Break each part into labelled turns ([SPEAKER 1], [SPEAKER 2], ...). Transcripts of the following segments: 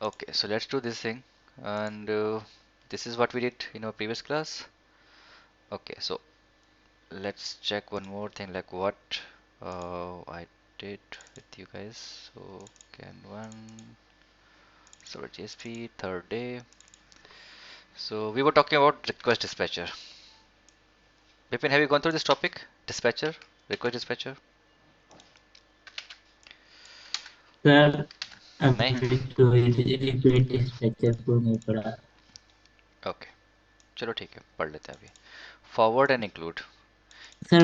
[SPEAKER 1] Okay, so let's do this thing, and this is what we did in our previous class. Okay, so let's check one more thing, like what I did with you guys. So can one server JSP third day. So we were talking about request dispatcher. Bipin, have you gone through this topic? Dispatcher, request dispatcher?
[SPEAKER 2] Sir
[SPEAKER 1] नहीं?
[SPEAKER 2] अभी तो repeat structure को नहीं पढ़ा।
[SPEAKER 1] Okay, चलो ठीक है, पढ़ लेते हैं अभी। Forward and include.
[SPEAKER 2] सर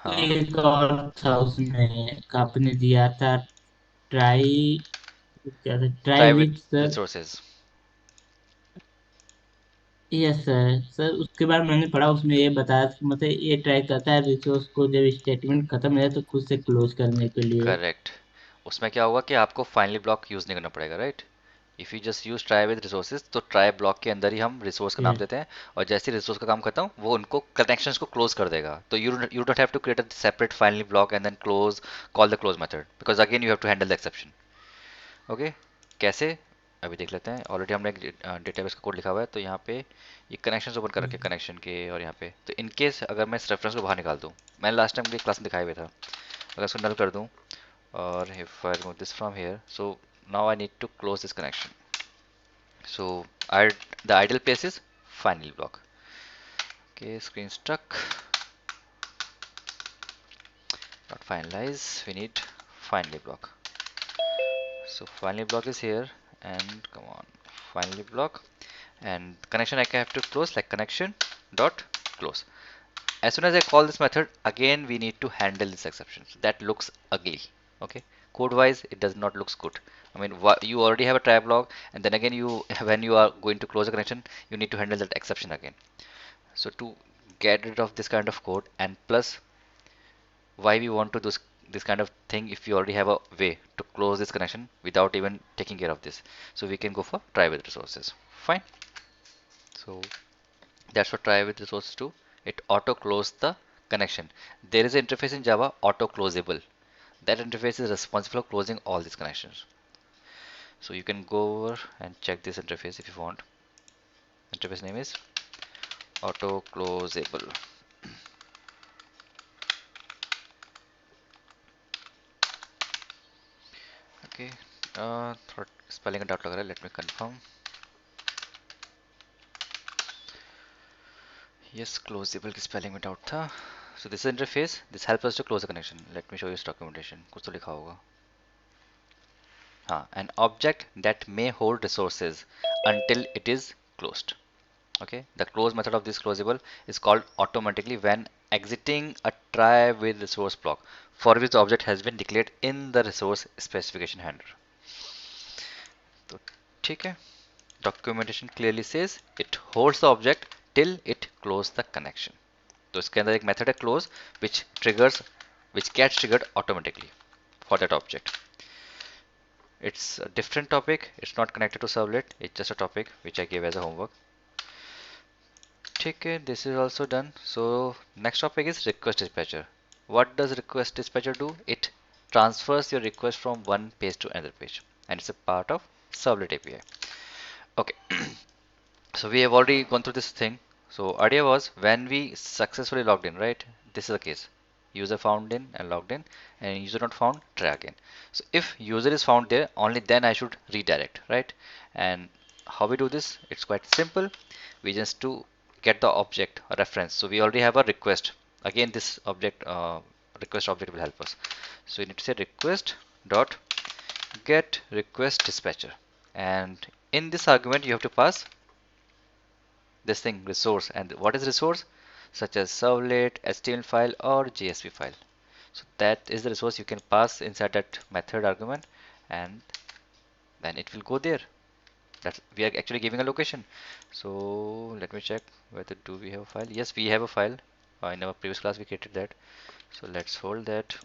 [SPEAKER 1] हाँ,
[SPEAKER 2] एक और था उसमें आपने दिया था ट्राई, क्या था, try
[SPEAKER 1] try with
[SPEAKER 2] with sir.
[SPEAKER 1] Resources.
[SPEAKER 2] Yes sir. Sir उसके बाद मैंने पढ़ा, उसमें ये बताया था कि मतलब ये ट्राई करता है रिसोर्स को जब स्टेटमेंट खत्म हो जाए तो खुद से क्लोज करने के लिए।
[SPEAKER 1] करेक्ट। उसमें क्या होगा कि आपको फाइनली ब्लॉक यूज नहीं करना पड़ेगा, right? If you just use try with resources, तो ट्राई ब्लॉक के अंदर ही हम रिसोर्स का नाम
[SPEAKER 2] यस।
[SPEAKER 1] देते हैं, और जैसे रिसोर्स का काम खत्म, वो उनको कनेक्शंस को क्लोज कर देगा। तो you don't have to create a separate finally block and then close, call the close method, because again you have to handle the exception. Okay, कैसे? अभी देख लेते हैं। ऑलरेडी हमने एक डेटाबेस का कोड लिखा हुआ है, तो यहाँ पे ये कनेक्शन ओपन कर रखे कनेक्शन के, और यहाँ पे तो इन केस अगर मैं इस रेफरेंस को बाहर निकाल दूँ, मैंने लास्ट टाइम क्लास में दिखाया हुआ था, अगर इसको नल कर दूँ, और if I remove this from here, so now I need to close this connection. So the ideal place is finally block. Okay, screen struck, not finalize, we need finally block. So finally block is here, and come on, finally block, and connection I have to close, like connection dot close. As soon as I call this method, again we need to handle this exception. So that looks ugly. Okay, code wise it does not looks good. I mean, you already have a try block, and then again you when you are going to close a connection, you need to handle that exception again. So to get rid of this kind of code, and plus why we want to do this kind of thing, if you already have a way to close this connection without even taking care of this, so we can go for try with resources. Fine. So that's what try with resources do. It auto close the connection. There is an interface in Java, auto closable. That interface is responsible for closing all these connections. So you can go over and check this interface if you want. Interface name is auto closable. Okay. थोड़ा spelling का doubt लग रहा है. Let me confirm. Yes, closable की spelling में doubt था. So this is interface. This helps us to close the connection. Let me show you this documentation. कुछ तो लिखा होगा. हाँ, an object that may hold resources until it is closed. Okay, the close method of this closable is called automatically when exiting a try with resource block for which the object has been declared in the resource specification handler. तो ठीक है, documentation clearly says it holds the object till it close the connection. तो इसके अंदर एक method है close which triggers, which gets triggered automatically for that object. It's a different topic, it's not connected to servlet, it's just a topic which I gave as a homework. ठीक है, this is also done. So next topic is request dispatcher. What does request dispatcher do? It transfers your request from one page to another page, and it's a part of servlet API. Okay, so we have already gone through this thing. So idea was when we successfully logged in, right? This is the case. User found in and logged in, and user not found, try again. So if user is found there, only then I should redirect, right? And how we do this? It's quite simple. We just to get the object a reference. So we already have a request. Again, this object request object will help us. So you need to say request dot get request dispatcher, and in this argument you have to pass this thing resource. And what is resource? Such as servlet, HTML file, or JSP file. So that is the resource you can pass inside that method argument, and then it will go there. That we are actually giving a location. So let me check whether do we have a file. Yes, we have a file. In our previous class we created that. So let's hold that,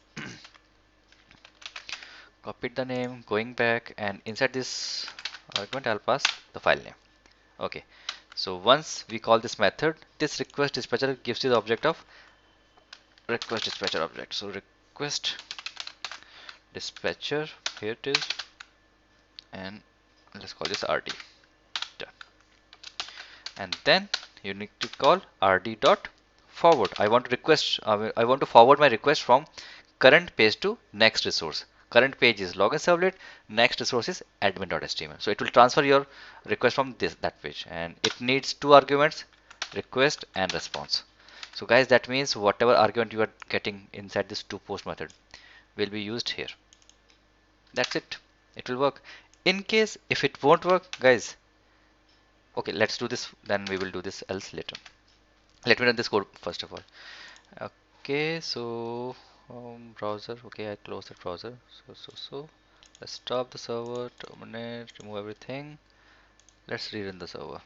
[SPEAKER 1] copied the name, going back, and inside this argument I'll pass the file name. Okay, so once we call this method, this request dispatcher gives you the object of request dispatcher object. So request dispatcher, here it is, and Let's call this RD. Done. And then you need to call RD dot forward. I want to request, I want to forward my request from current page to next resource. Current page is login servlet, next resource is admin.html. So it will transfer your request from that page, and it needs two arguments, request and response. So guys, that means whatever argument you are getting inside this to post method will be used here. That's it. It will work. In case if it won't work, guys, okay, let's do this, then we will do this else later. Let me run this code first of all. Okay, so browser, okay, I close the browser. So let's stop the server, terminate, remove everything. Let's rerun the server.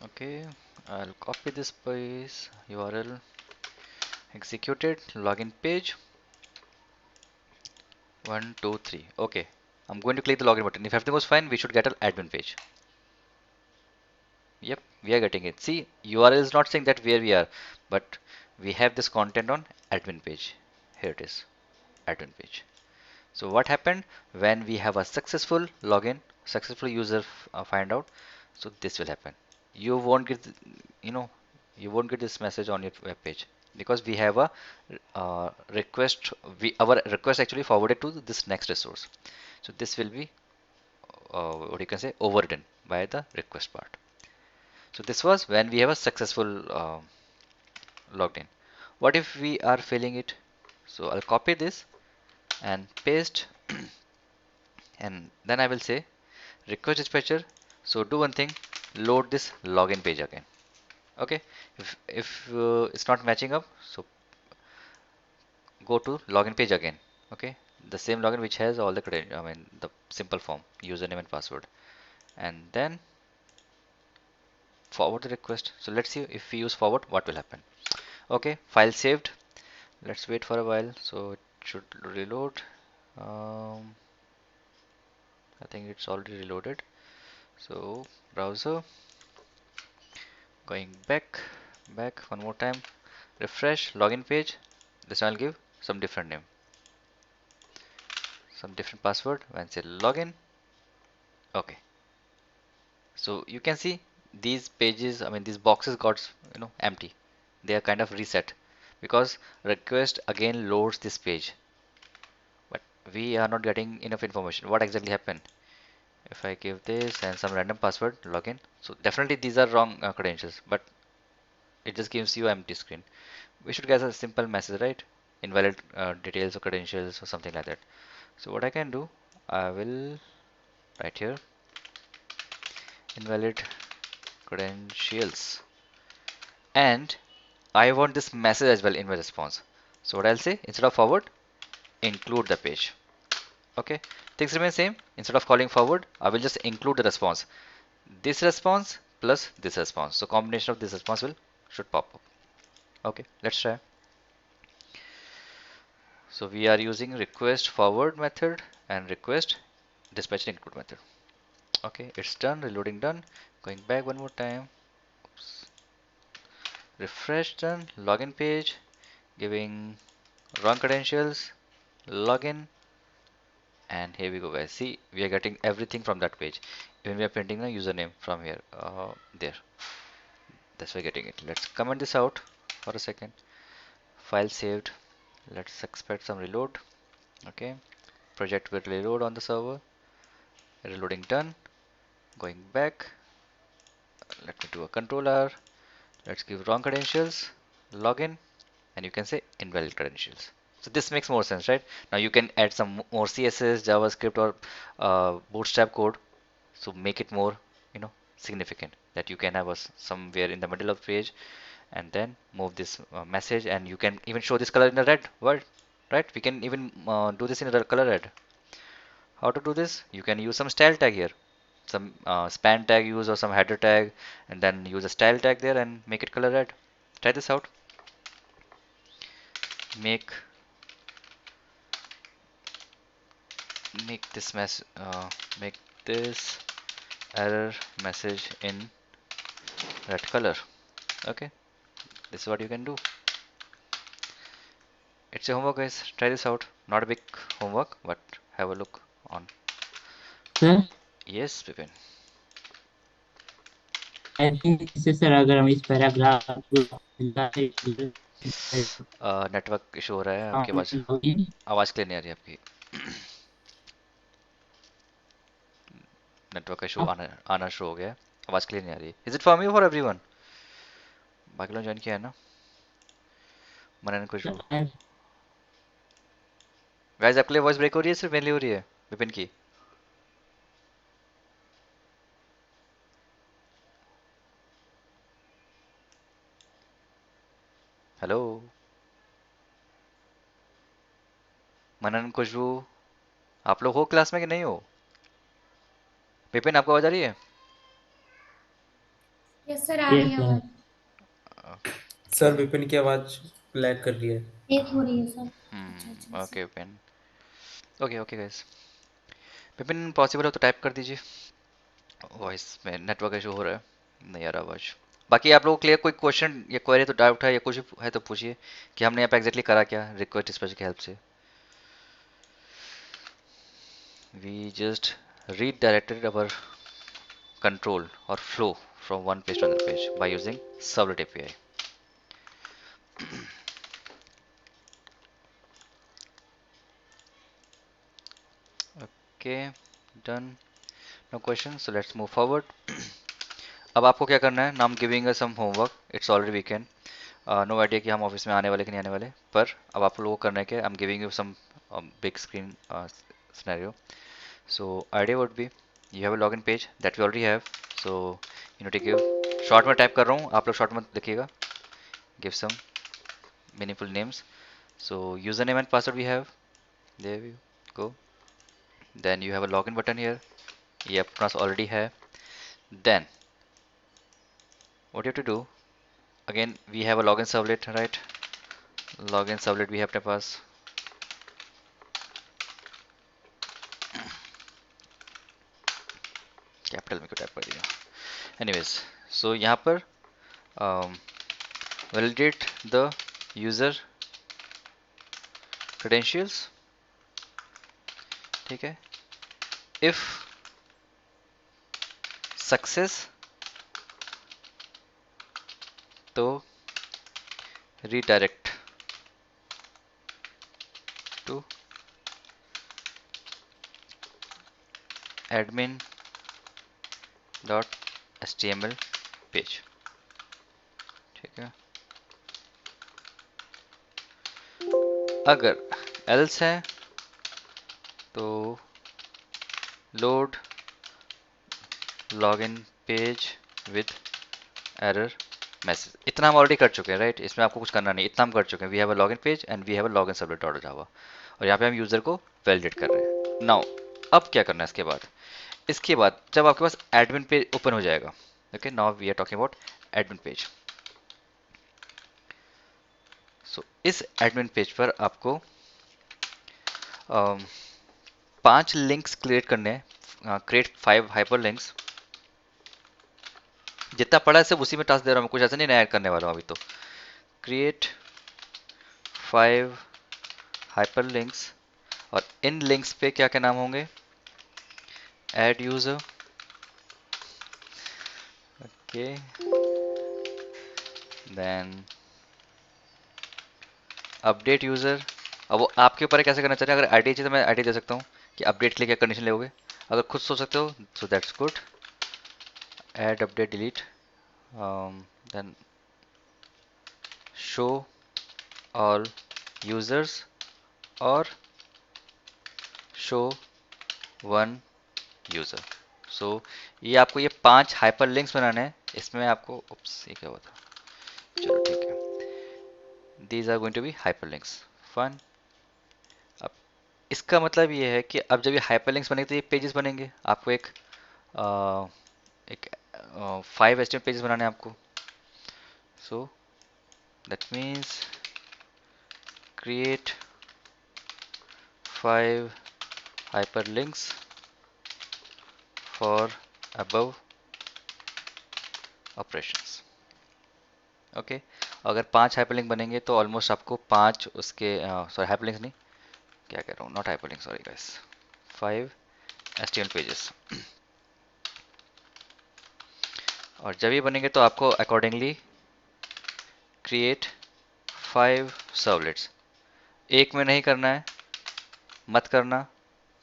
[SPEAKER 1] Okay, I'll copy this place URL, execute it, login page 123. Okay, I'm going to click the login button. If everything goes fine, we should get an admin page. Yep, we are getting it. See, URL is not saying that where we are, but we have this content on admin page. Here it is, admin page. So what happened when we have a successful login, successful user find out? So this will happen. You won't get, you know, you won't get this message on your web page because we have a request. Our request actually forwarded to this next resource. So this will be what you can say overridden by the request part. So this was when we have a successful logged in. What if we are failing it? So I'll copy this and paste and then I will say request dispatcher. So do one thing, load this login page again. Okay, if it's not matching up, so go to login page again. Okay, the same login which has all the credentials, I mean the simple form, username and password, and then forward the request. So let's see if we use forward what will happen. Okay, file saved. Let's wait for a while, so it should reload. um, I think it's already reloaded. So browser, going back one more time, refresh login page. This one I'll give some different name, some different password and say login. Okay, so you can see these pages, I mean these boxes got empty. They are kind of reset because request again loads this page, but we are not getting enough information. What exactly happened? If I give this and some random password login, so definitely these are wrong credentials, but it just gives you empty screen. We should get a simple message, right? Invalid details or credentials or something like that. So what I can do, I will write here invalid credentials, and I want this message as well in my response. So what I'll say, instead of forward, include the page. Okay, things remain same. Instead of calling forward, I will just include the response. This response plus this response. So combination of this response will should pop up. Okay, let's try. So we are using request forward method and request dispatch include method. Okay, it's done. Reloading done. Going back one more time. Oops. Refresh done. Login page. Giving wrong credentials. Login. And here we go, guys. See, we are getting everything from that page. Even we are printing the username from here. There. That's why getting it. Let's comment this out for a second. File saved. Let's expect some reload. Okay. Project will reload on the server. Reloading done. Going back. Let me do a control R. Let's give wrong credentials. Login. And you can say invalid credentials. So this makes more sense, right? Now you can add some more CSS, JavaScript, or Bootstrap code. So make it more, significant that you can have us somewhere in the middle of the page, and then move this message, and you can even show this color in the red world, right? We can even do this in the color red. How to do this? You can use some style tag here, some span tag use or some header tag, and then use a style tag there and make it color red. Try this out. Make make this mess make this error message in red color. Okay, this is what you can do. It's a homework, guys. Try this out. Not a big homework, but have a look on.
[SPEAKER 2] Sir
[SPEAKER 1] Yes, Vipin.
[SPEAKER 2] I think इससे sir अगर हम इस paragraph को
[SPEAKER 1] network issue हो रहा है, आपकी आवाज
[SPEAKER 2] लॉगिन
[SPEAKER 1] आवाज क्लियर नहीं आ रही है आपकी। नेटवर्क का इशू आना आना शुरू हो गया है, आवाज क्लियर नहीं आ रही है। Is it for me for everyone? बाकी लोग ज्वाइन किया है ना? मनन खुशबू। गाइस आपके लिए वॉइस ब्रेक हो रही है, सिर्फ मेरी हो रही है विपिन की? हेलो मनन खुशबू, आप लोग हो क्लास में कि नहीं हो? विपिन आपको आवाज आ रही है?
[SPEAKER 3] यस सर, आ रही
[SPEAKER 2] यस
[SPEAKER 3] है
[SPEAKER 2] सर।
[SPEAKER 3] आवाज।
[SPEAKER 1] ओके।
[SPEAKER 4] सर विपिन की आवाज लैग कर रही है।
[SPEAKER 3] एक हो रही है सर। अच्छा अच्छा sir.
[SPEAKER 1] Okay Vipin. Okay okay guys, Vipin possible हो तो टाइप कर दीजिए। वॉइस में नेटवर्क इशू हो रहा है, नहीं आ रहा आवाज। बाकी आप लोगों को क्लियर कोई क्वेश्चन या क्वेरी तो डाउट है या कुछ है तो पूछिए कि हमने यहाँ पे एग्जैक्टली करा क्या रिक्वेस्ट डिस्पैच की हेल्प से। We just redirected our control or flow from one page to another page by using Servlet API. Okay, done. No questions, so let's move forward. अब आपको क्या करना है? नाम giving some homework, it's already weekend, no idea कि हम office में आने वाले कि नहीं आने वाले, पर अब आप लोगों को करना है कि I am giving you some big screen scenario. So idea would be you have a login page that we already have. So you need to give, short में टाइप कर रहा हूँ, आप लोग शॉर्ट में लिखिएगा. Give some meaningful names. So username and password we have. There we go. Then you have a login button here. ये अपने पास already है. Then what you have to do? Again we have a login servlet, right? Login servlet भी है अपने पास. Capital में क्यों type कर दिया? Anyways, so यहाँ पर validate the user credentials. ठीक है. If success तो redirect to admin .html page. ठीक है. अगर else है तो load login page with error message. इतना हम ऑलरेडी कर चुके हैं, राइट? इसमें आपको कुछ करना नहीं, इतना हम कर चुके हैं. We have a login page and we have a login servlet dot Java, और यहाँ पे हम यूजर को वैलिडेट कर रहे हैं. नाउ अब क्या करना है इसके बाद? इसके बाद जब आपके पास एडमिन पेज ओपन हो जाएगा, okay, now we are talking about admin page. So इस एडमिन पेज पर आपको 5 लिंक्स क्रिएट करने हैं. Create 5 hyper links. जितना पड़ा है सिर्फ उसी में टास्क दे रहा हूँ, कुछ ऐसा नहीं नया ऐड करने वाला हूँ अभी तो. क्रिएट 5 हाइपर लिंक्स, और इन लिंक्स पे क्या क्या नाम होंगे? Add user, okay, then update user. अब वो आपके ऊपर है कैसे करना चाहते हैं. अगर आईडी चाहिए तो मैं आईडी दे सकता हूँ कि अपडेट के लिए क्या कंडीशन लोगे. अगर खुद सोच सकते हो so that's good. Add update delete, then show all users और शो वन यूजर. सो ये आपको ये 5 हाइपर लिंक्स बनाने हैं. इसमें आपको उप्स, ये क्या हुआ था, चलो ठीक है. These are going to be hyper links. Fun. अब इसका मतलब ये है कि अब जब ये हाइपर लिंक्स बनेंगे तो ये पेजेस बनेंगे. आपको अ, एक 5 एस्टिमेट पेजेस बनाने हैं आपको. So that means create 5 hyperlinks for above operations। Okay, अगर 5 हाइपरलिंक बनेंगे तो ऑलमोस्ट आपको 5 उसके सॉरी हाइपरलिंक्स नहीं, क्या कह रहा हूँ, not hyperlink, sorry guys, 5 HTML pages. और जब ये बनेंगे तो आपको अकॉर्डिंगली क्रिएट 5 सर्वलेट्स। एक में नहीं करना है, मत करना,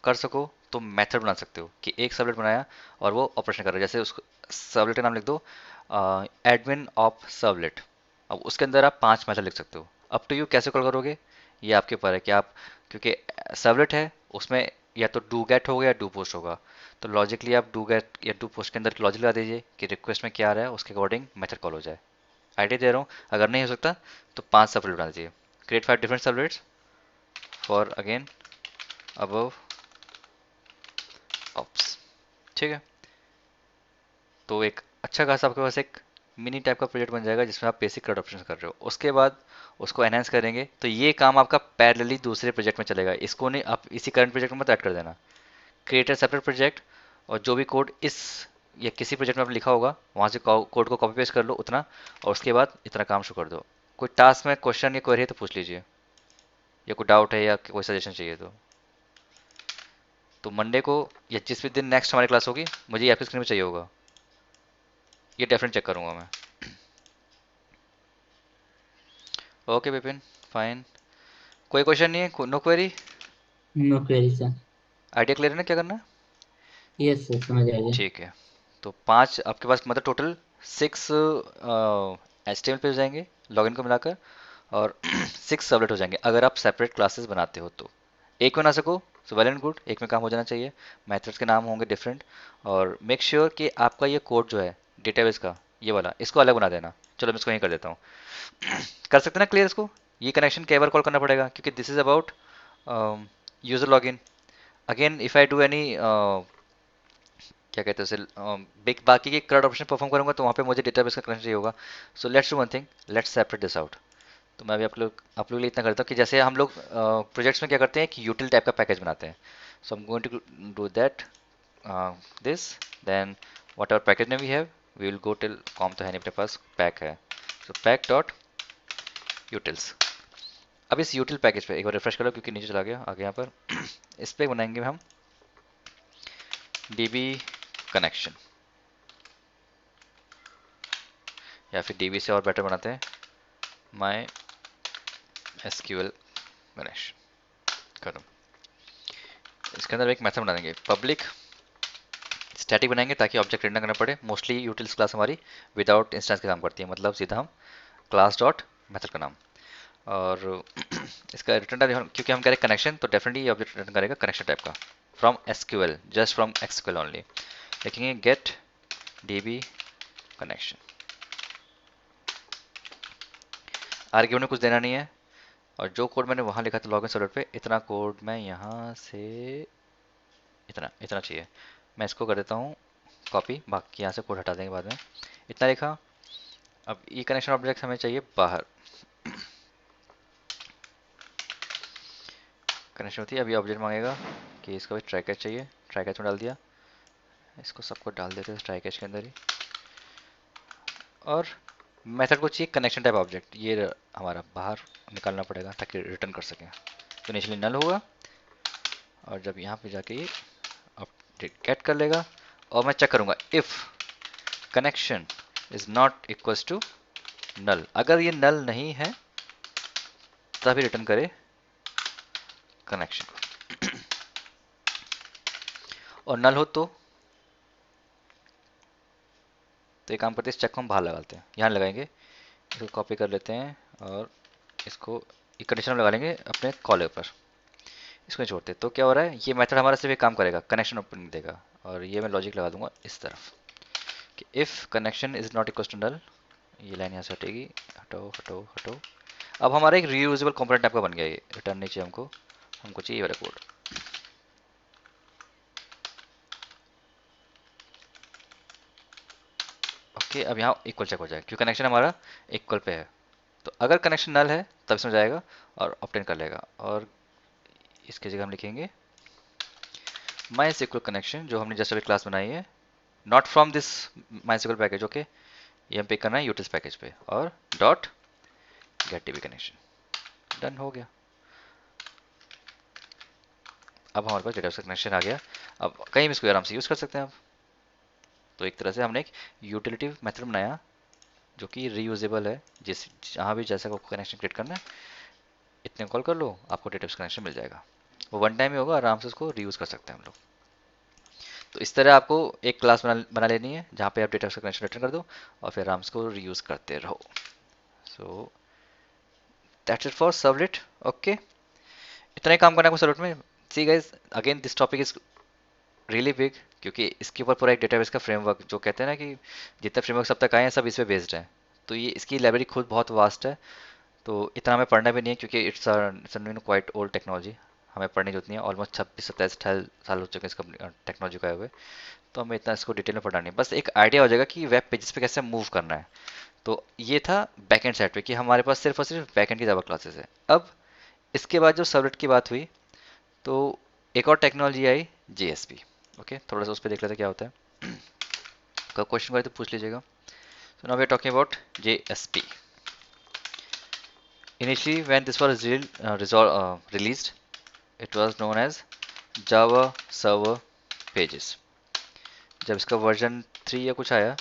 [SPEAKER 1] कर सको तो मेथड बना सकते हो कि एक सर्वलेट बनाया और वो ऑपरेशन कर रहा है। जैसे उसको सर्वलेट का नाम लिख दो एडमिन ऑफ सर्वलेट। अब उसके अंदर आप 5 मेथड लिख सकते हो। अप टू यू कैसे कॉल करोगे, ये आपके ऊपर है कि आप, क्योंकि सर्वलेट है उसमें या तो डू गेट होगा या डू पोस्ट होगा, तो लॉजिकली आप डू गेट या डू पोस्ट के अंदर लॉजिक लगा दीजिए कि रिक्वेस्ट में क्या आ रहा है, उसके अकॉर्डिंग मेथड कॉल हो जाए। आइडिया दे रहा हूँ, अगर नहीं हो सकता तो 5 सर्वलेट बना दीजिए। Create 5 different servlets for again above ops. ठीक है, तो एक अच्छा खासा आपके पास एक मिनी टाइप का प्रोजेक्ट बन जाएगा जिसमें आप बेसिक CRUD ऑप्शन कर रहे हो। उसके बाद उसको एनहेंस करेंगे तो ये काम आपका पैरेलली दूसरे प्रोजेक्ट में चलेगा। इसको नहीं आप इसी करंट प्रोजेक्ट में मत ऐड कर देना। क्रिएट अ सेपरेट प्रोजेक्ट, और जो भी कोड इस या किसी प्रोजेक्ट में आपने लिखा होगा वहाँ से कोड को कॉपी पेस्ट कर लो उतना, और उसके बाद इतना काम शुरू कर दो। कोई टास्क में क्वेश्चन या क्वेरी है तो पूछ लीजिए, या कोई डाउट है या कोई सजेशन चाहिए तो मंडे को या जिस भी दिन नेक्स्ट हमारी क्लास होगी मुझे ये आपकी स्क्रीन में चाहिए होगा, ये डेफिनेट चेक करूंगा मैं। ओके विपिन, फाइन, कोई क्वेश्चन नहीं है, no query,
[SPEAKER 2] no query sir.
[SPEAKER 1] Idea clear है ना क्या करना है?
[SPEAKER 2] यस सर, समझ आ गया।
[SPEAKER 1] ठीक है, तो 5 आपके पास मतलब टोटल 6 HTML पेज जाएंगे लॉगिन को मिलाकर, और 6 सर्वलेट हो जाएंगे अगर आप सेपरेट क्लासेस बनाते हो तो। एक बना सको सो वेल एंड गुड, एक में काम हो जाना चाहिए। मेथड्स के नाम होंगे डिफरेंट, और मेक श्योर कि आपका ये कोड जो है डेटाबेस का ये वाला, इसको अलग बना देना। चलो मैं इसको यहीं कर देता हूँ। कर सकते ना क्लियर इसको? ये कनेक्शन कई बार कॉल करना पड़ेगा क्योंकि this is about user login. Again if I do any क्या कहते हैं उसे, बिग बाकी के CRUD ऑप्शन परफॉर्म करूंगा तो वहाँ पे मुझे डेटाबेस का कनेक्शन चाहिए होगा। So let's do one thing, let's separate this out. तो मैं अभी आप लोग के लिए इतना करता हूँ कि जैसे हम लोग प्रोजेक्ट्स में क्या करते हैं कि यूटिल टाइप का पैकेज बनाते हैं। So I am going to do that this, then whatever package में we have we will go till com, तो है नहीं अपने पास, पैक है। So pack dot utils. अब इस यूटिल पैकेज पे एक बार रिफ्रेश करो क्योंकि नीचे चला गया, आगे यहाँ पर इस पे बनाएंगे हम db कनेक्शन, या फिर db से और बेटर बनाते हैं माई SQL कनेक्शन। करो, इसके अंदर एक मेथड बना देंगे पब्लिक स्टैटिक बनाएंगे ताकि ऑब्जेक्ट रिटर्न करना पड़े। मोस्टली यूटिल्स क्लास हमारी विदाउट इंस्टेंस के काम करती है, मतलब सीधा हम क्लास डॉट मेथड का नाम, और इसका रिटर्न टाइप क्योंकि हम कह रहे हैं कनेक्शन तो डेफिनेटली ये ऑब्जेक्ट रिटर्न करेगा कनेक्शन टाइप का from SQL, just from SQL only. लिखेंगे गेट db कनेक्शन। आर्ग्यूमेंट में कुछ देना नहीं है, और जो कोड मैंने वहाँ लिखा था लॉगिन सर्वर पे, इतना कोड मैं यहाँ से इतना इतना चाहिए, मैं इसको कर देता हूँ कॉपी, बाकी यहाँ से कोड हटा देंगे बाद में। इतना लिखा। अब ई कनेक्शन ऑब्जेक्ट हमें चाहिए बाहर, कनेक्शन होती है। अभी ऑब्जेक्ट मांगेगा कि इसको भी ट्राई कैच चाहिए, ट्राई कैच में डाल दिया, इसको सबको डाल देते हैं ट्राई कैच के अंदर ही। और मेथड को चाहिए कनेक्शन टाइप ऑब्जेक्ट, ये हमारा बाहर निकालना पड़ेगा ताकि रिटर्न कर सकें। तो इनिशियली नल होगा, और जब यहाँ पे जाके ये अपडेट गेट कर लेगा, और मैं चेक करूँगा if connection is not equals to null. अगर ये नल नहीं है तभी रिटर्न करे कनेक्शन को, और नल हो तो ये काम करते हैं, इस चेक को हम बाहर लगाते हैं, यहाँ लगाएंगे, इसको कॉपी कर लेते हैं और इसको कंडीशन लगा लेंगे अपने कॉलर पर, इसको नहीं छोड़ते। तो क्या हो रहा है, ये मेथड हमारा सिर्फ एक काम करेगा, कनेक्शन ओपन देगा, और ये मैं लॉजिक लगा दूंगा इस तरफ कि if connection is not equal to null, ये लाइन यहाँ से हटेगी, हटो हटो हटो। अब हमारा एक रीयूजेबल कंपोनेंट टाइप का बन गया, ये रिटर्न नहीं चाहिए हमको, हमको चाहिए ये वाला कोड। ओके, अब यहाँ इक्वल चेक हो जाएगा क्योंकि कनेक्शन हमारा इक्वल पे है। तो अगर कनेक्शन नल है तब इसमें जाएगा और ऑब्टेन कर लेगा, और इसकी जगह हम लिखेंगे माई SQL कनेक्शन जो हमने जस्ट अभी क्लास बनाई है, not from this my SQL package, okay, ये हम पिक करना है यूटिल्स पैकेज पे, और dot gate DB connection, done हो गया। अब हमारे पास डेटाबेस का कनेक्शन आ गया, अब कहीं भी इसको आराम से यूज़ कर सकते हैं अब। तो एक तरह से हमने एक यूटिलिटी मेथड बनाया जो कि रीयूजेबल है, जिस जहाँ भी जैसा आपको कनेक्शन क्रिएट करना है इतने कॉल कर लो, आपको डेटाबेस कनेक्शन मिल जाएगा। वो वन टाइम ही होगा, आराम से उसको रीयूज़ कर सकते हैं हम लोग। तो इस तरह आपको एक क्लास बना लेनी है जहाँ पे आप डेटाबेस का कनेक्शन रिटर्न कर दो और फिर आराम से उसको रीयूज़ करते रहो। So that's it for servlet. Okay, इतना ही काम करना है आपको सर्वलेट में। See guys, again this topic is really big, क्योंकि इसके ऊपर पूरा एक डेटाबेस का फ्रेमवर्क, जो कहते हैं ना कि जितने फ्रेमवर्क सब तक आए हैं सब इस पे बेस्ड हैं। तो ये इसकी लाइब्रेरी खुद बहुत वास्ट है, तो इतना हमें पढ़ना भी नहीं है क्योंकि इट्स क्वाइट ओल्ड टेक्नोलॉजी, हमें पढ़ने की जरूरत नहीं है। ऑलमोस्ट 26-27 साल हो चुके हैं इस टेक्नोलॉजी को आए हुए, तो हमें इतना इसको डिटेल में पढ़ना नहीं है। बस एक आइडिया हो जाएगा कि वेब पेजेस पे कैसे मूव करना है। तो ये था बैकएंड साइड पे कि हमारे पास सिर्फ और सिर्फ बैकएंड की जावा क्लासेस है। अब इसके बाद जो सर्वलेट की बात हुई, तो एक और टेक्नोलॉजी आई, JSP। ओके, थोड़ा सा उस पर देख लेते हैं क्या होता है। कोई क्वेश्चन करे तो पूछ लीजिएगा। So now we are talking about JSP। Initially, when this was released, it was known as Java Server Pages। जब इसका वर्जन 3 या कुछ आया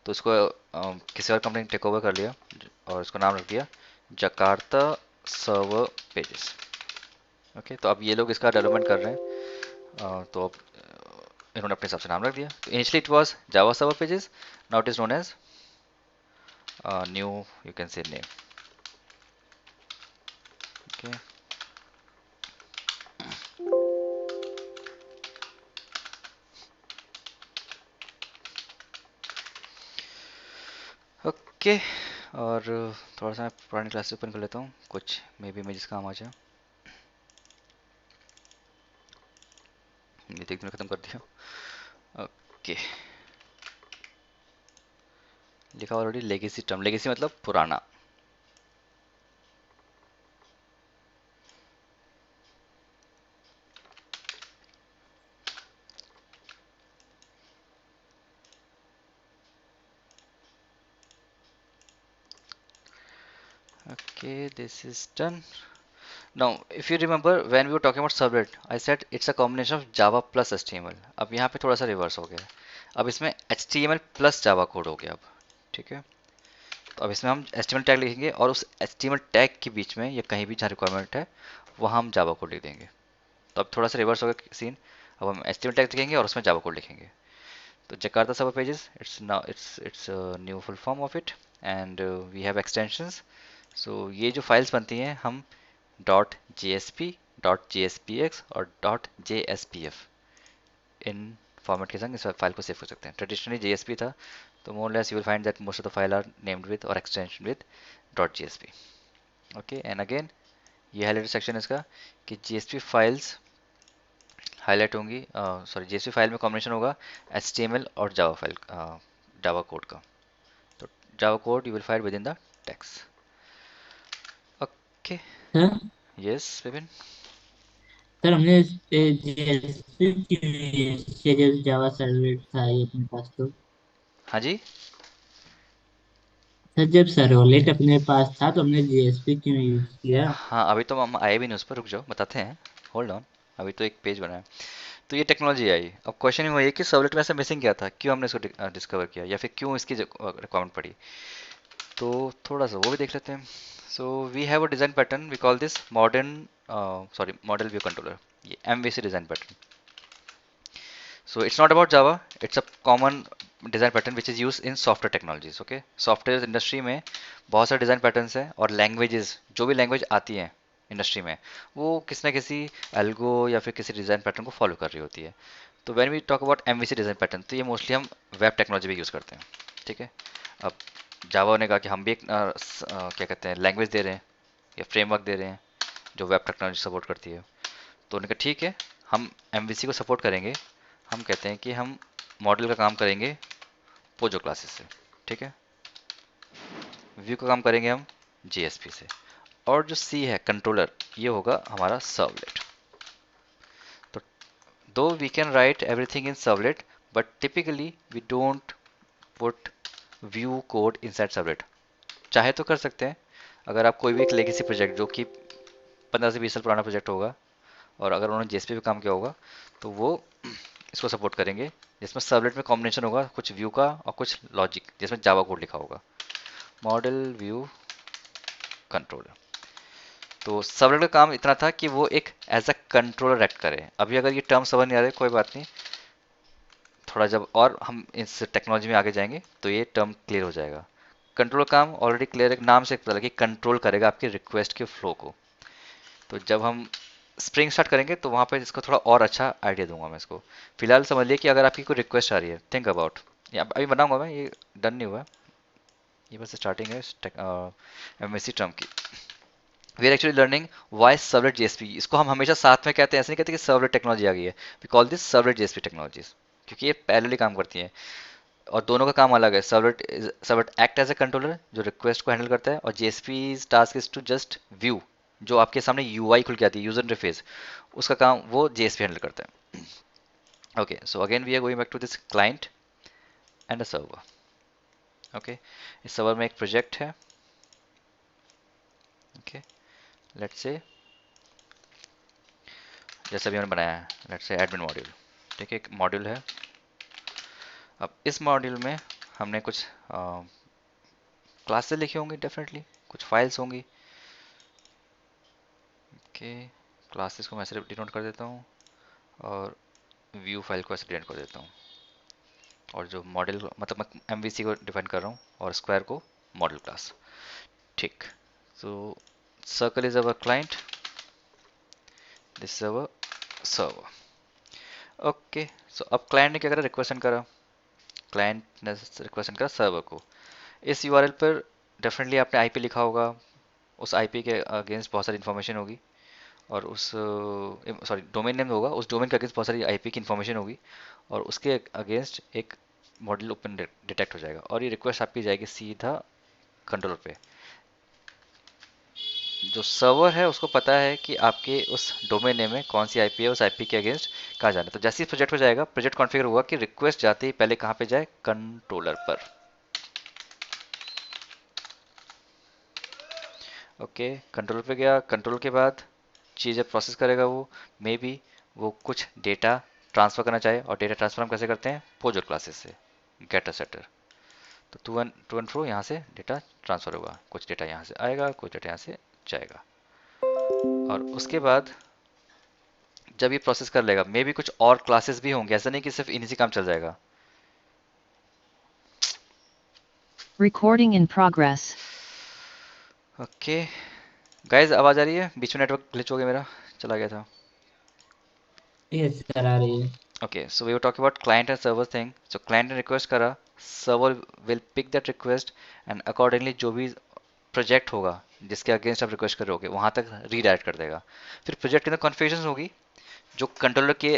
[SPEAKER 1] तो इसको किसी और कंपनी ने टेक ओवर कर लिया और इसको नाम रख दिया जकार्ता सर्वर पेजेस। ओके, तो अब ये लोग इसका डेवलपमेंट कर रहे हैं, तो अब इन्होंने अपने हिसाब से नाम रख दिया। तो initially it was Java server pages, now it is known as new, you can say name. Okay, okay, और थोड़ा सा मैं पुरानी क्लास ओपन कर लेता हूँ, कुछ मे बी इमेजेस काम आ जाए। ये देखने खत्म कर दिया। ओके, लिखा ऑलरेडी लेगेसी टर्म, लेगेसी मतलब पुराना। Okay, this is done. Now, if you remember when we were talking about servlet, I said it's a combination of Java plus HTML। अब यहाँ पे थोड़ा सा रिवर्स हो गया है, अब इसमें HTML प्लस जावा कोड हो गया अब, ठीक है। तो अब इसमें हम HTML टैग लिखेंगे और उस HTML टैग के बीच में या कहीं भी जहाँ रिक्वायरमेंट है वहाँ हम जावा कोड लिख देंगे। तो अब थोड़ा सा रिवर्स हो गया सीन, अब हम HTML टैग लिखेंगे और उसमें जावा कोड लिखेंगे। तो Jakarta server pages, it's new full form of it, and we have extensions. So ये जो फाइल्स बनती हैं हम डॉट JSP, डॉट JSPX और डॉट JSPF इन फॉर्मेट के संग इस फाइल को सेव कर सकते हैं। ट्रेडिशनली JSP था, तो more less you will find that most of the file are named with और extension with dot JSP। Okay, and again ये हाईलाइटेड सेक्शन है इसका कि JSP फाइल्स हाईलाइट होंगी, सॉरी JSP फाइल में कॉम्बिनेशन होगा HTML और जावा फाइल, जावा कोड का। तो Java code you will find within the text. Okay,
[SPEAKER 2] sir
[SPEAKER 1] yes Vipin.
[SPEAKER 2] Sir हमने जेएसपी जैसे जावा सर्वलेट था ये अपने पास, तो
[SPEAKER 1] हाँ जी,
[SPEAKER 2] सर जब सर्वलेट अपने पास था तो हमने जेएसपी क्यों यूज किया?
[SPEAKER 1] हाँ अभी तो हम आए भी नहीं उस पर, रुक जाओ बताते हैं, होल्ड ऑन। अभी तो एक पेज बना है, तो ये टेक्नोलॉजी आई। अब क्वेश्चन ये है कि सर्वलेट में ऐसा मिसिंग क्या था, क्यों हमने इसको डिस्कवर किया, या फिर क्यों इसकी रिक्वायरमेंट पड़ी। तो थोड़ा सा वो भी देख लेते हैं। So we have a design pattern, we call this modern, sorry model view controller, ये MVC design pattern. So it's not about Java, it's a common design pattern which is used in software technologies। Okay, software industry में बहुत सारे design patterns हैं, और languages, जो भी language आती है इंडस्ट्री में, वो किसी न किसी एल्गो या फिर किसी डिज़ाइन पैटर्न को फॉलो कर रही होती है। तो when we talk about MVC design pattern, तो ये मोस्टली हम वेब टेक्नोलॉजी में यूज़ करते हैं, ठीक है। अब जावा ने कहा कि हम भी एक क्या कहते हैं लैंग्वेज दे रहे हैं या फ्रेमवर्क दे रहे हैं जो वेब टेक्नोलॉजी सपोर्ट करती है। तो उन्होंने कहा ठीक है, हम MVC को सपोर्ट करेंगे। हम कहते हैं कि हम मॉडल का काम करेंगे पोजो क्लासेस से, ठीक है। व्यू का काम करेंगे हम JSP से, और जो C है कंट्रोलर, ये होगा हमारा सर्वलेट। तो though we can write everything in servlet, but typically we don't put view code inside servlet. चाहे तो कर सकते हैं, अगर आप कोई भी एक लेगेसी प्रोजेक्ट जो कि 15 से 20 साल पुराना प्रोजेक्ट होगा और अगर उन्होंने जेएसपी पे काम किया होगा तो वो इसको सपोर्ट करेंगे, जिसमें सर्वलेट में कॉम्बिनेशन होगा कुछ व्यू का और कुछ लॉजिक जिसमें जावा कोड लिखा होगा। मॉडल व्यू कंट्रोलर, तो सर्वलेट का काम इतना था कि वो एक एज अ कंट्रोलर एक्ट करे। अभी अगर ये टर्म समझ नहीं आ रहे कोई बात नहीं, थोड़ा जब और हम इस टेक्नोलॉजी में आगे जाएंगे तो ये टर्म क्लियर हो जाएगा। कंट्रोल काम ऑलरेडी क्लियर है, नाम से पता लगा कि कंट्रोल करेगा आपकी रिक्वेस्ट के फ्लो को। तो जब हम स्प्रिंग स्टार्ट करेंगे तो वहाँ पे इसको थोड़ा और अच्छा आइडिया दूंगा मैं इसको। फिलहाल समझ लिए कि अगर आपकी कोई रिक्वेस्ट आ रही है, थिंक अबाउट, अभी बनाऊंगा मैं, ये डन नहीं हुआ, ये बस स्टार्टिंग है एमएससी टर्म की। We are actually learning why servlet JSP. इसको हम हमेशा साथ में कहते हैं, ऐसे नहीं कहते कि सर्वलेट टेक्नोलॉजी आ गई है, we call this servlet JSP technologies, क्योंकि ये पैरेलली काम करती हैं और दोनों का काम अलग है। Servlet act as a controller जो रिक्वेस्ट को हैंडल करता है, और JSP task is to just view, जो आपके सामने यूआई खुल के आती है, यूजर इंटरफेस, उसका काम वो जेएसपी हैंडल करता है। Okay, so again we are going back to this client and a server. Okay, इस सर्वर में एक प्रोजेक्ट है। ओके, लेट्स से जैसे अभी हमने बनाया है, लेट्स से एडमिन मॉड्यूल। ठीक है, एक मॉड्यूल है। अब इस मॉड्यूल में हमने कुछ क्लासेस लिखे होंगे, डेफिनेटली कुछ फाइल्स होंगी। ओके, क्लासेस को मैं ऐसे डिनोट कर देता हूँ और व्यू फाइल को ऐसे डिनोट कर देता हूँ, और जो मॉडल मतलब मैं एमवीसी को डिफाइन कर रहा हूँ और स्क्वायर को मॉडल क्लास। ठीक, so circle is our client, this is our server. Okay, so अब क्लाइंट ने क्या करा, रिक्वेस्ट करा, क्लाइंट ने रिक्वेस्ट करा सर्वर को। इस यूआरएल पर डेफिनेटली आपने आईपी लिखा होगा, उस आईपी के अगेंस्ट बहुत सारी इन्फॉर्मेशन होगी, और उस सॉरी डोमेन नेम होगा, उस डोमेन के अगेंस्ट बहुत सारी आईपी की इन्फॉर्मेशन होगी, और उसके अगेंस्ट एक मॉडल ओपन डिटेक्ट हो जाएगा, और ये रिक्वेस्ट आपकी जाएगी सीधा कंट्रोलर पे। जो सर्वर है उसको पता है कि आपके उस डोमेन नेम में कौन सी आईपी है, उस आईपी के अगेंस्ट कहाँ जाना है। तो जैसे ही प्रोजेक्ट हो जाएगा, प्रोजेक्ट कॉन्फ़िगर होगा कि रिक्वेस्ट जाते ही पहले कहाँ पे जाए, कंट्रोलर पर। ओके, कंट्रोलर पे गया, कंट्रोल के बाद चीज़ें प्रोसेस करेगा वो, मे बी वो कुछ डेटा ट्रांसफर करना चाहे, और डेटा ट्रांसफर हम कैसे करते हैं, पोजर क्लासेस से, गेटर सेटर। तो टू एंड फ्रो यहाँ से डेटा ट्रांसफर होगा, कुछ डेटा यहाँ से आएगा, कुछ डेटा यहाँ से जाएगा, और उसके बाद जब ये प्रोसेस कर लेगा, मे बी कुछ और क्लासेस भी होंगे, ऐसा नहीं कि सिर्फ इन्हीं से काम चल जाएगा।
[SPEAKER 5] Recording in progress.
[SPEAKER 1] Okay guys, आवाज आ रही है? बीच में नेटवर्क ग्लिच हो गया, मेरा चला गया था।
[SPEAKER 2] यस सर, आ रही है।
[SPEAKER 1] Okay, so we were talking about client and server thing. So client ने request करा, server will pick that request and accordingly जो भी प्रोजेक्ट होगा जिसके अगेंस्ट आप रिक्वेस्ट कर रहे होगे वहां तक रीडायरेक्ट कर देगा। फिर प्रोजेक्ट के अंदर कॉन्फ़िगरेशन होगी जो कंट्रोलर के